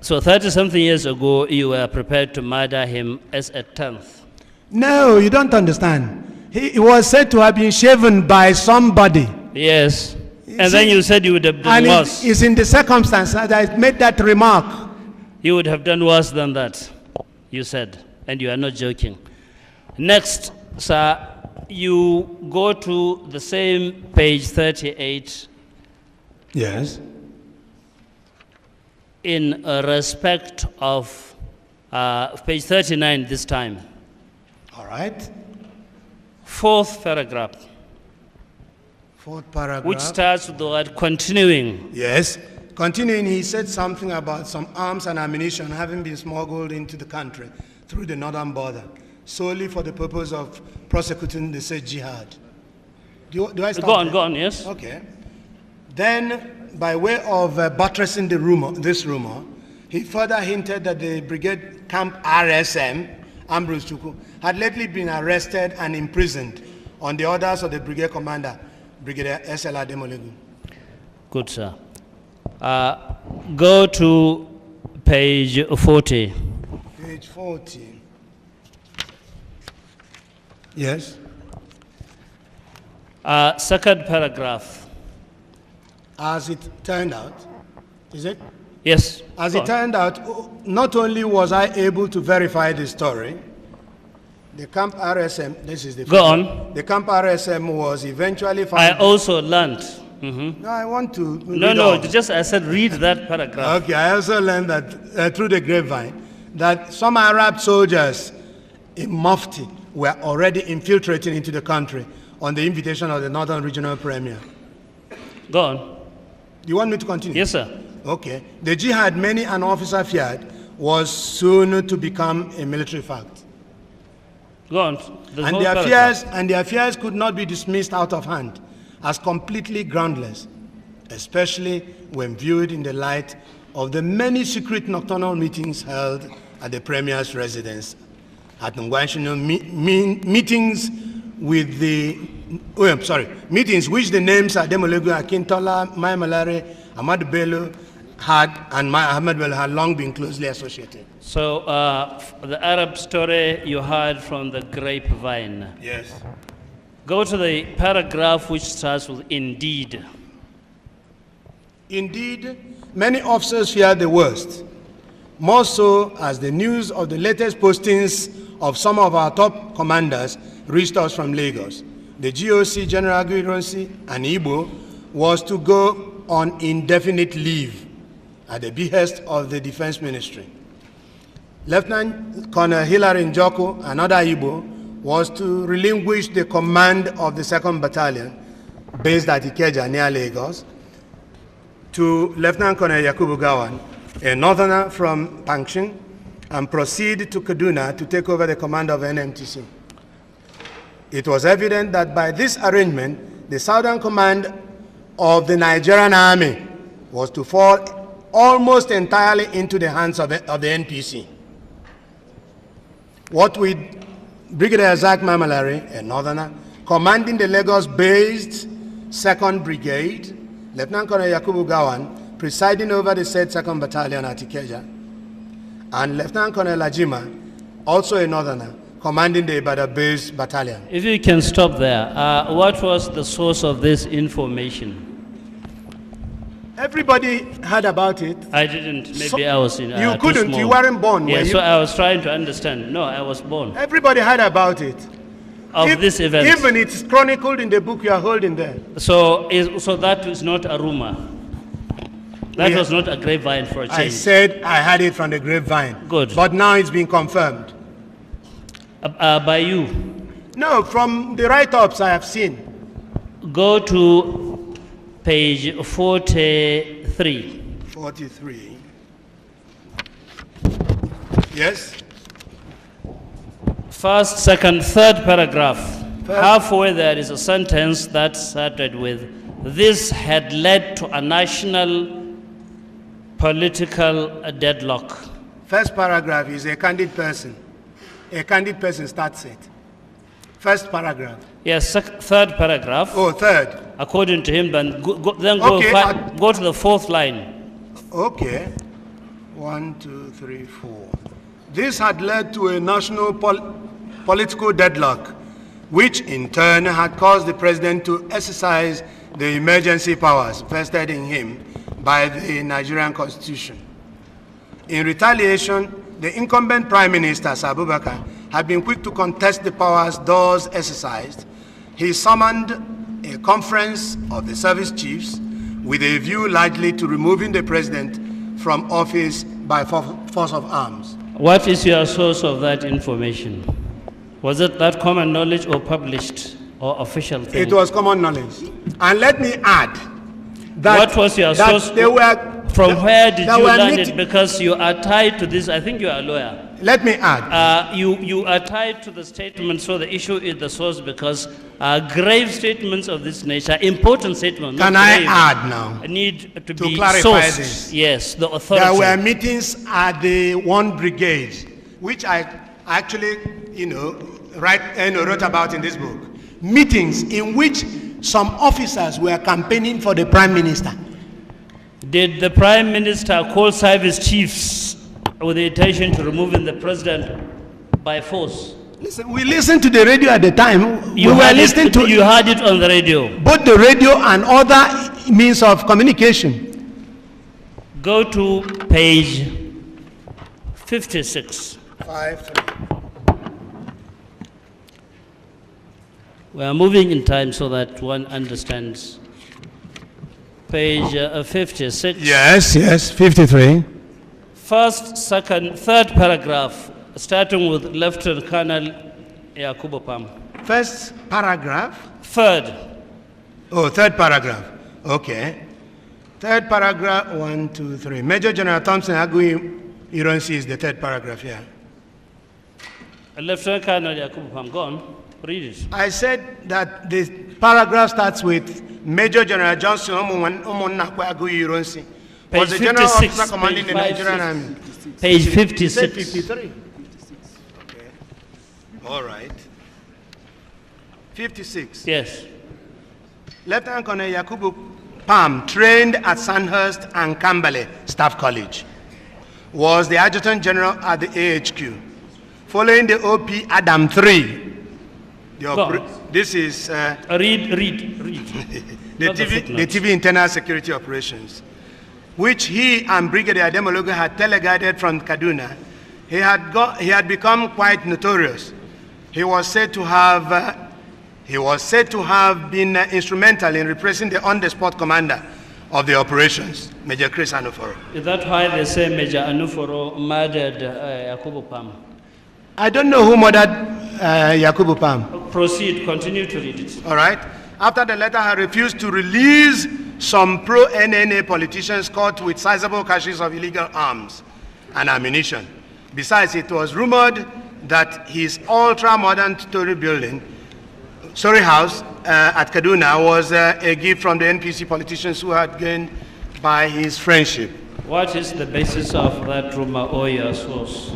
So 30-something years ago, you were prepared to murder him as a 10th. No, you don't understand. He was said to have been shaven by somebody. Yes. And then you said you would have done worse. And it's in the circumstance that I made that remark. You would have done worse than that, you said. And you are not joking. Next, sir, you go to the same page 38. Yes. In respect of page 39 this time. All right. Fourth paragraph. Fourth paragraph. Which starts with the word continuing. Yes. Continuing, he said something about some arms and ammunition having been smuggled into the country through the northern border, solely for the purpose of prosecuting the said jihad. Do I stop Go on, yes. Okay. Then, by way of buttressing this rumor, he further hinted that the brigade camp RSM, Ambrose Chukwu, had lately been arrested and imprisoned on the orders of the brigade commander, Brigadier S.L. Ademolegu. Good, sir. Go to page 40. Page 40. Yes. Second paragraph. As it turned out, is it? Yes. As it turned out, not only was I able to verify the story, the camp RSM, this is the Go on. The camp RSM was eventually found. I also learned. Mm-hmm. No, I want to. No, just I said read that paragraph. Okay, I also learned that through the grapevine, that some Arab soldiers in Mufti were already infiltrating into the country on the invitation of the Northern Regional Premier. Go on. You want me to continue? Yes, sir. Okay. The jihad many an officer feared was soon to become a military fact. Go on. And their fears could not be dismissed out of hand as completely groundless, especially when viewed in the light of the many secret nocturnal meetings held at the Premier's residence at Ngwanshino, meetings with the, meetings which the names Ademolegu, Akintola, Maimalare, Ahmad Bello Ahmad Bello had long been closely associated. So the Arab story you heard from the grapevine. Yes. Go to the paragraph which starts with indeed. Indeed, many officers feared the worst, more so as the news of the latest postings of some of our top commanders reached us from Lagos. The GOC, General Gbulie and Igbo, was to go on indefinite leave at the behest of the Defense Ministry. Lieutenant Colonel Hilary Njoku, another Igbo, was to relinquish the command of the 2nd Battalion, based at Ikeja near Lagos, to Lieutenant Colonel Yakubu Gawan, a northerner from Pankshin, and proceed to Kaduna to take over the command of NMTC. It was evident that by this arrangement, the southern command of the Nigerian army was to fall almost entirely into the hands of the NPC. What with Brigadier Zach Mamalari, a northerner, commanding the Lagos-based 2nd Brigade, Lieutenant Colonel Yakubu Gawan, presiding over the said 2nd Battalion at Ikeja, and Lieutenant Colonel Lajima, also a northerner, commanding the Ibadan-based battalion. If you can stop there, what was the source of this information? Everybody heard about it. I didn't. Maybe I was in. You couldn't. You weren't born. Yeah, so I was trying to understand. No, I was born. Everybody heard about it. Of this event. Even it's chronicled in the book you are holding there. So that is not a rumor. That was not a grapevine for a change. I said I had it from the grapevine. Good. But now it's been confirmed. By you? No, from the write-ups I have seen. Go to page 43. 43. Yes. First, second, third paragraph. Halfway there is a sentence that started with this had led to a national political deadlock. First paragraph is a candid person. A candid person starts it. First paragraph. Yes, third paragraph. Oh, third. According to him, then go Okay, go to the fourth line. Okay. 1, 2, 3, 4. This had led to a national political deadlock, which in turn had caused the president to exercise the emergency powers vested in him by the Nigerian constitution. In retaliation, the incumbent Prime Minister, Abubakar, had been quick to contest the powers thus exercised. He summoned a conference of the service chiefs with a view largely to removing the president from office by force of arms. What is your source of that information? Was it that common knowledge or published or official thing? It was common knowledge. And let me add that what was your source? From where did you learn it? Because you are tied to this. I think you are a lawyer. Let me add. You are tied to the statement, so the issue is the source, because grave statements of this nature, important statements. Can I add now? Need to be clarify sourced. this. Yes, the authority. There were meetings at the 1 Brigade, which I actually, wrote about in this book. Meetings in which some officers were campaigning for the Prime Minister. Did the Prime Minister call service chiefs with the intention to removing the president by force? Listen, we listened to the radio at the time. You heard it on the radio. Both the radio and other means of communication. Go to page 56. 5. We are moving in time so that one understands. Page 56. Yes, 53. First, second, third paragraph, starting with Lieutenant Colonel Yakubu Pam. First paragraph? Third. Oh, third paragraph. Okay. Third paragraph, 1, 2, 3. Major General Thompson Agui Ironsi is the third paragraph here. Lieutenant Colonel Yakubu Pam, go on. Read it. I said that the paragraph starts with Major General Johnson Agui Ironsi. Was the general officer commanding the Nigerian Army. Page 56. 53. Okay. All right. 56. Yes. Lieutenant Colonel Yakubu Pam, trained at Sandhurst and Camberley Staff College, was the Adjutant General at the AHQ. Following the OP Adam 3, this is read. the TV internal security operations, which he and Brigadier Ademologo had teleguided from Kaduna. He had become quite notorious. He was said to have been instrumental in repressing the on-the-spot commander of the operations, Major Chris Anuforo. Is that why they say Major Anuforo murdered Yakubu Pam? I don't know who murdered Yakubu Pam. Proceed, continue to read it. All right. After the letter had refused to release some pro-NNA politicians caught with sizable caches of illegal arms and ammunition. Besides, it was rumored that his ultra-modern story house at Kaduna was a gift from the NPC politicians who had gained by his friendship. What is the basis of that rumor or your source?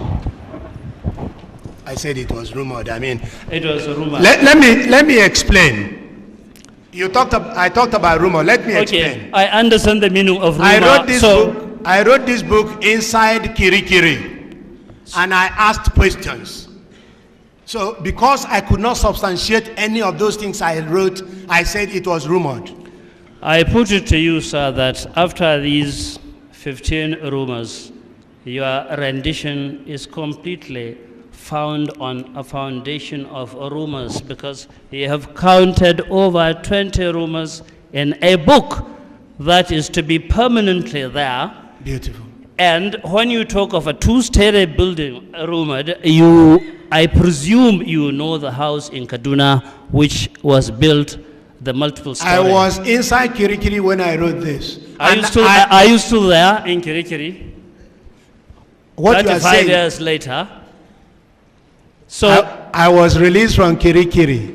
I said it was rumored. I mean, it was a rumor. Let me explain. I talked about rumor. Let me explain. I understand the meaning of rumor. I wrote this book inside Kirikiri, and I asked questions. So because I could not substantiate any of those things I wrote, I said it was rumored. I put it to you, sir, that after these 15 rumors, your rendition is completely found on a foundation of rumors, because you have counted over 20 rumors in a book that is to be permanently there. Beautiful. And when you talk of a two-story building rumored, I presume you know the house in Kaduna which was built, the multiple story. I was inside Kirikiri when I wrote this. Are you still there in Kirikiri? What you are saying? 35 years later. So I was released from Kirikiri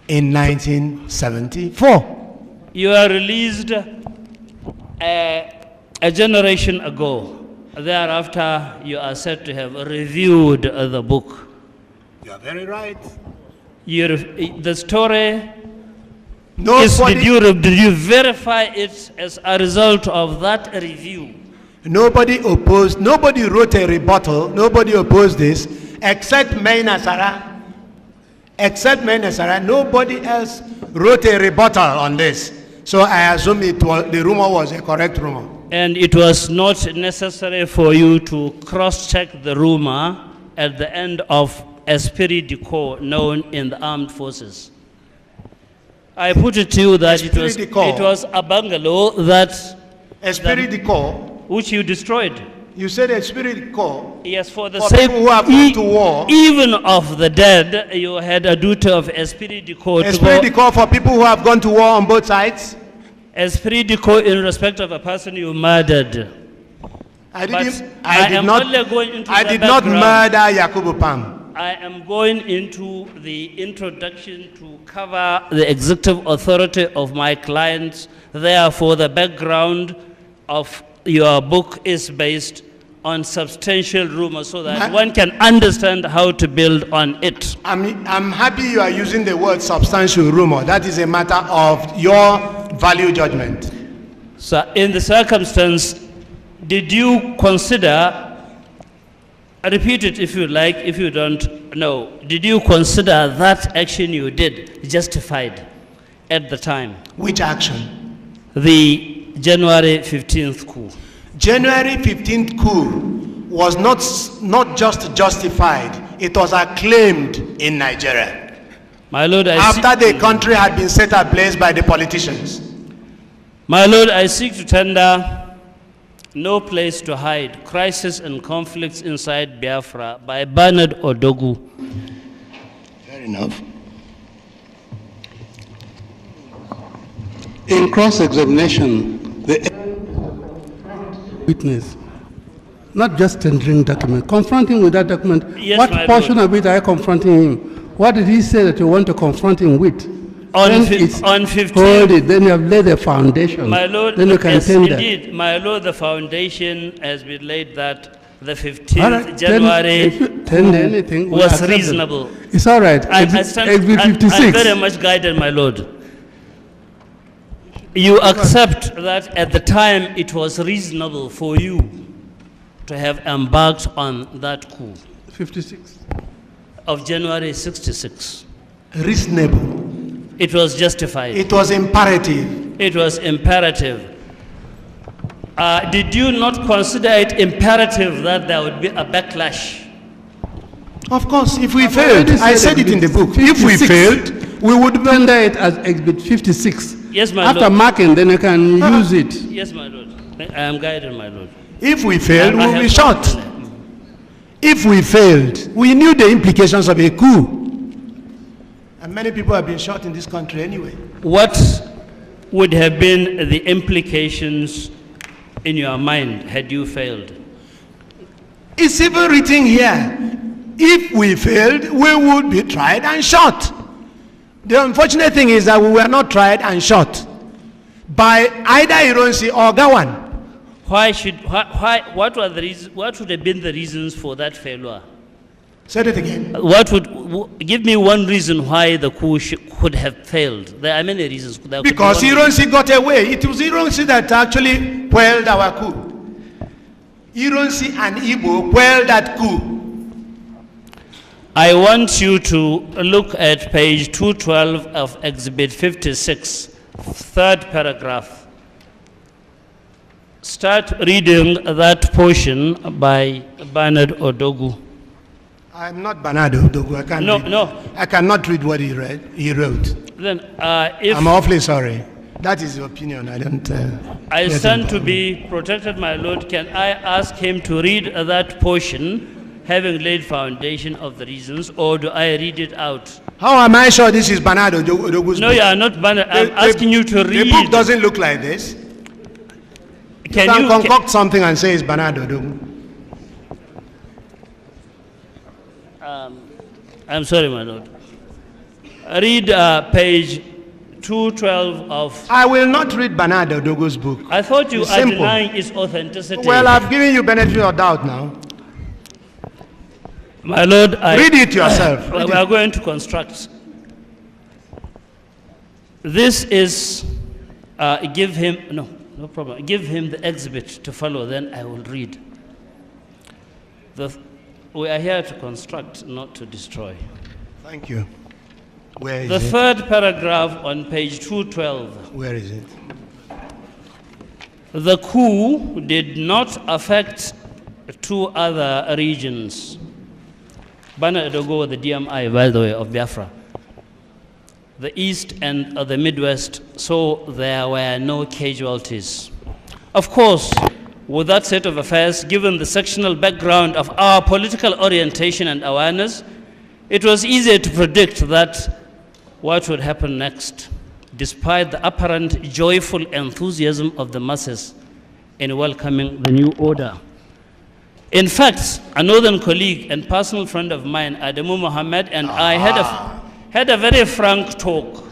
in 1974. You were released a generation ago. Thereafter, you are said to have reviewed the book. You are very right. The story Nobody, did you verify it as a result of that review? nobody opposed, nobody wrote a rebuttal, nobody opposed this, except May Nasara. Except May Nasara, nobody else wrote a rebuttal on this. So I assume the rumor was a correct rumor. And it was not necessary for you to cross-check the rumor at the end of esprit de corps known in the armed forces. I put it to you that it was a bungalow Esprit de corps, which you destroyed. you said esprit de corps. Yes, for the For sake people who have gone to war. even of the dead, you had a duty of esprit de corps. Esprit de corps for people who have gone to war on both sides. Esprit de corps in respect of a person you murdered. I But did not murder Yakubu Pam. I am going into the introduction to cover the executive authority of my clients. Therefore, the background of your book is based on substantial rumors so that one can understand how to build on it. I'm happy you are using the word substantial rumor. That is a matter of your value judgment. So in the circumstance, did you consider, repeat it if you like, if you don't know, did you consider that action you did justified at the time? Which action? The January 15th coup. January 15th coup was not just justified, it was acclaimed in Nigeria. My Lord, after the country had been set ablaze by the politicians. My Lord, I seek to tender No Place to Hide, Crisis and Conflicts Inside Biafra by Bernard Odogu. Fair enough. In cross-examination, the witness, not just tendering document, confronting with that document, Yes, what my portion Lord. of it are you confronting him? What did he say that you want to confront him with? On 15, 15th. hold it, then you have laid the foundation. My Lord, then you can yes, tender. indeed. My Lord, the foundation has been laid that the 15th All right, January if you tender anything, we'll was accept it. reasonable. It's all right. I Exhibit stand, 56. I'm very much guided, my Lord. You accept that at the time it was reasonable for you to have embarked on that coup 56. of January 66. Reasonable. It was justified. It was imperative. It was imperative. Did you not consider it imperative that there would be a backlash? Of course, if we failed, I said it in the book. 56. If we failed, we would tender it as Exhibit 56. Yes, my After Lord. marking, then you can use it. Yes, my Lord. I am guided, my Lord. If we failed, I we will have be shot. confidence. If we failed, we knew the implications of a coup. And many people have been shot in this country anyway. What would have been the implications in your mind had you failed? It's even written here. If we failed, we would be tried and shot. The unfortunate thing is that we were not tried and shot by either Ironsi or Gawan. What would have been the reasons for that failure? Say it again. Give me one reason why the coup could have failed. There are many reasons. Because Ironsi got away. It was Ironsi that actually quelled our coup. Ironsi and Igbo quelled that coup. I want you to look at page 212 of Exhibit 56, third paragraph. Start reading that portion by Bernard Odogu. I'm not Bernard Odogu. I can't read. No. I cannot read what he wrote. Then, if I'm awfully sorry. That is the opinion. I don't. I stand to be protected, my Lord. Can I ask him to read that portion, having laid foundation of the reasons, or do I read it out? How am I sure this is Bernard Odogu's No, book? you are not Bernard. I'm asking you to read. The book doesn't look like this. You can concoct something and say it's Bernard Odogu. I'm sorry, my Lord. Read page 212 of... I will not read Bernard Odogo's book. I thought you It's are simple. denying its authenticity. Well, I've given you benefit of doubt now. My Lord, read it yourself. We are going to construct. This is, give him, no problem. Give him the exhibit to follow, then I will read. We are here to construct, not to destroy. Thank you. Where is the it? third paragraph on page 212. Where is it? The coup did not affect two other regions. Bana Edogo, the DMI, by the way, of Biafra. The East and the Midwest, so there were no casualties. Of course, with that set of affairs, given the sectional background of our political orientation and awareness, it was easier to predict that what would happen next, despite the apparent joyful enthusiasm of the masses in welcoming the new order. In fact, a northern colleague and personal friend of mine, Adamu Mohammed, and I had a very frank talk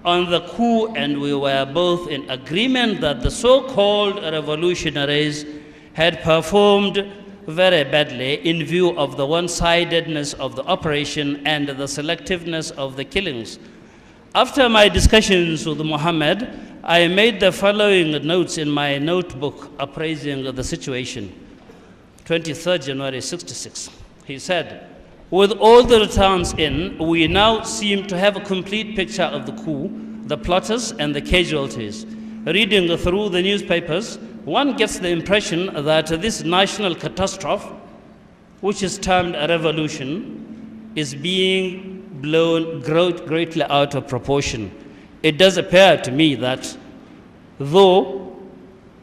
on the coup, and we were both in agreement that the so-called revolutionaries had performed very badly in view of the one-sidedness of the operation and the selectiveness of the killings. After my discussions with Mohammed, I made the following notes in my notebook appraising the situation. 23rd January 66. He said, with all the returns in, we now seem to have a complete picture of the coup, the plotters and the casualties. Reading through the newspapers, one gets the impression that this national catastrophe, which is termed a revolution, is being blown greatly out of proportion. It does appear to me that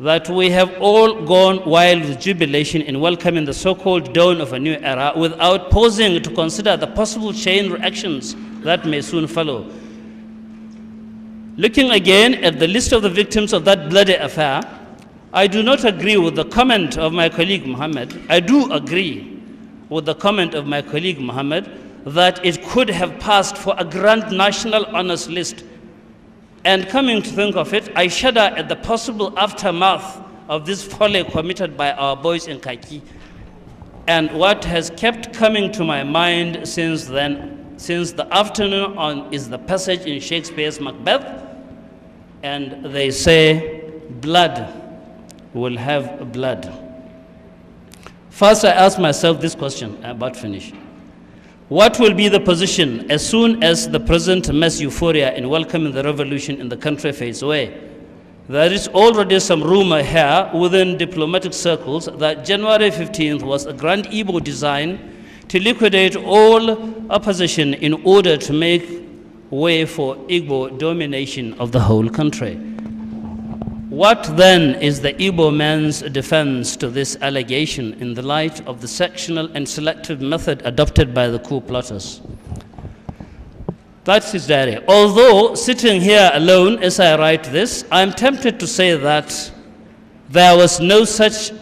that we have all gone wild with jubilation in welcoming the so-called dawn of a new era without pausing to consider the possible chain reactions that may soon follow. Looking again at the list of the victims of that bloody affair, I do not agree with the comment of my colleague Mohammed. I do agree with the comment of my colleague Mohammed that it could have passed for a grand national honors list. And coming to think of it, I shudder at the possible aftermath of this folly committed by our boys in Kaki. And what has kept coming to my mind since then, since the afternoon on, is the passage in Shakespeare's Macbeth, and they say, blood will have blood. First, I ask myself this question, I'm about to finish. What will be the position as soon as the present mass euphoria in welcoming the revolution in the country fades away? There is already some rumor here within diplomatic circles that January 15th was a grand Igbo design to liquidate all opposition in order to make way for Igbo domination of the whole country. What then is the Igbo man's defense to this allegation in the light of the sectional and selective method adopted by the coup plotters? That's his diary. Although sitting here alone as I write this, I'm tempted to say that there was no such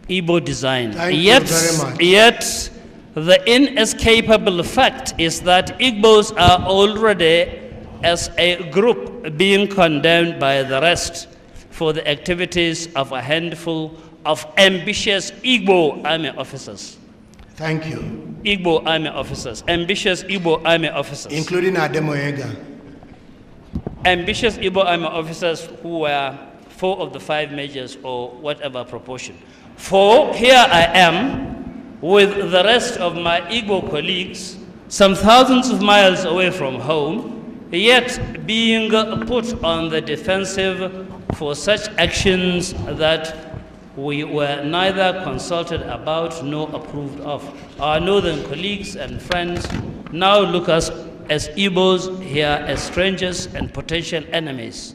Igbo design. Thank you very much. Yet the inescapable fact is that Igbos are already, as a group, being condemned by the rest for the activities of a handful of ambitious Igbo army officers. Thank you. Igbo army officers, ambitious Igbo army officers. Including Ademoyega. Ambitious Igbo army officers who were 4 of the 5 majors or whatever proportion. For here I am with the rest of my Igbo colleagues, some thousands of miles away from home, yet being put on the defensive for such actions that we were neither consulted about nor approved of. Our northern colleagues and friends now look us as Igbos, here as strangers and potential enemies.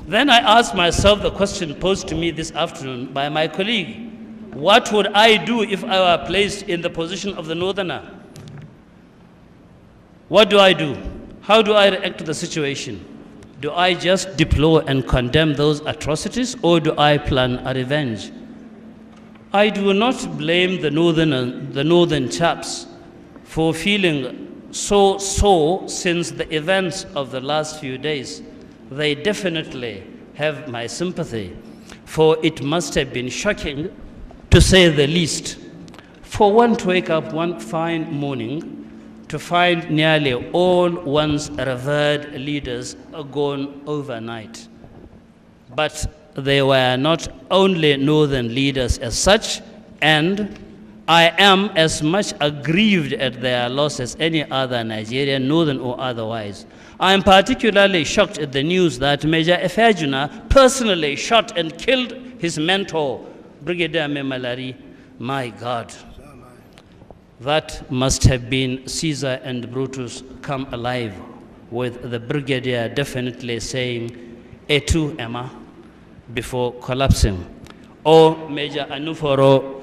Then I asked myself the question posed to me this afternoon by my colleague: what would I do if I were placed in the position of the northerner? What do I do? How do I react to the situation? Do I just deplore and condemn those atrocities, or do I plan a revenge? I do not blame the northern chaps for feeling so since the events of the last few days, they definitely have my sympathy, for it must have been shocking, to say the least, for one to wake up one fine morning to find nearly all one's revered leaders gone overnight. But they were not only northern leaders as such, and I am as much aggrieved at their loss as any other Nigerian, northern or otherwise. I am particularly shocked at the news that Major Efejuna personally shot and killed his mentor, Brigadier Memalari. My God. That must have been Caesar and Brutus come alive, with the brigadier definitely saying, "Etu Emma," before collapsing. Or Major Anuforo,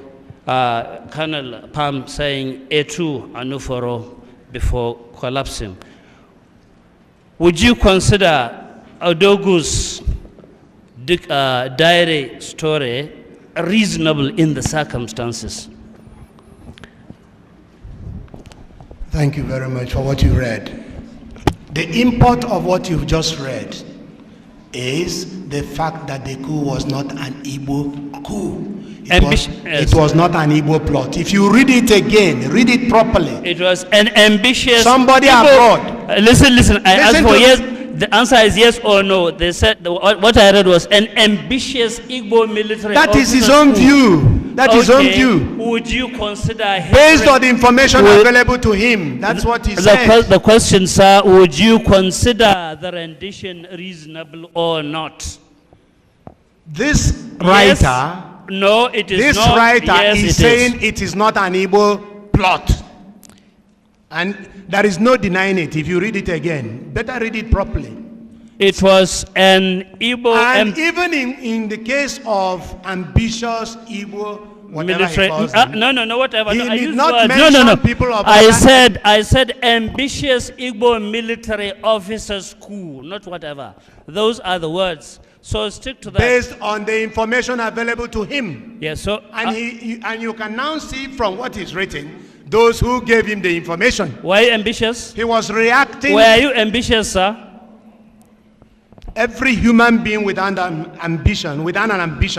Colonel Pam saying, "Etu Anuforo," before collapsing. Would you consider Odogu's diary story reasonable in the circumstances? Thank you very much for what you read. The import of what you've just read is the fact that the coup was not an Igbo coup. It was not an Igbo plot. If you read it again, read it properly. It was an ambitious... Somebody abroad. Listen. I asked for yes. The answer is yes or no. They said what I read was an ambitious Igbo military. That is his own view. That is his own view. Would you consider based on the information available to him? That's what he said. The question, sir, would you consider the rendition reasonable or not? This writer, yes, no, it is this not. Writer Yes, is saying it is not an Igbo plot. And there is no denying it if you read it again. Better read it properly. It was an Igbo... And even in the case of ambitious Igbo, whatever military, he calls them, no, whatever. he No, did not mention people of I said ambitious Igbo military officers coup, not whatever. Those are the words. So stick to that. Based on the information available to him. Yes, so... And, and you can now see from what is written, those who gave him the information. Were you ambitious? He was reacting. Were you ambitious, sir? Every human being without an ambition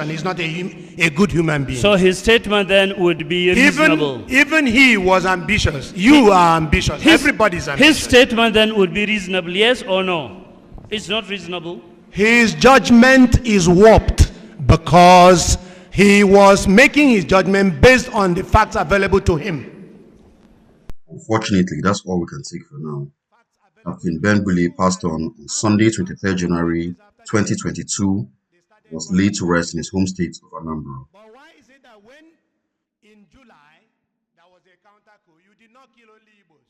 is not a good human being. So his statement then would be reasonable. Even he was ambitious. You are ambitious. Everybody's ambitious. His statement then would be reasonable, yes or no? It's not reasonable. His judgment is warped because he was making his judgment based on the facts available to him. Unfortunately, that's all we can take for now. Captain Gbulie passed on Sunday, 23rd January 2022, was laid to rest in his home state of Anambra. But why is it that when in July there was a counter-coup, you did not kill only Igbos?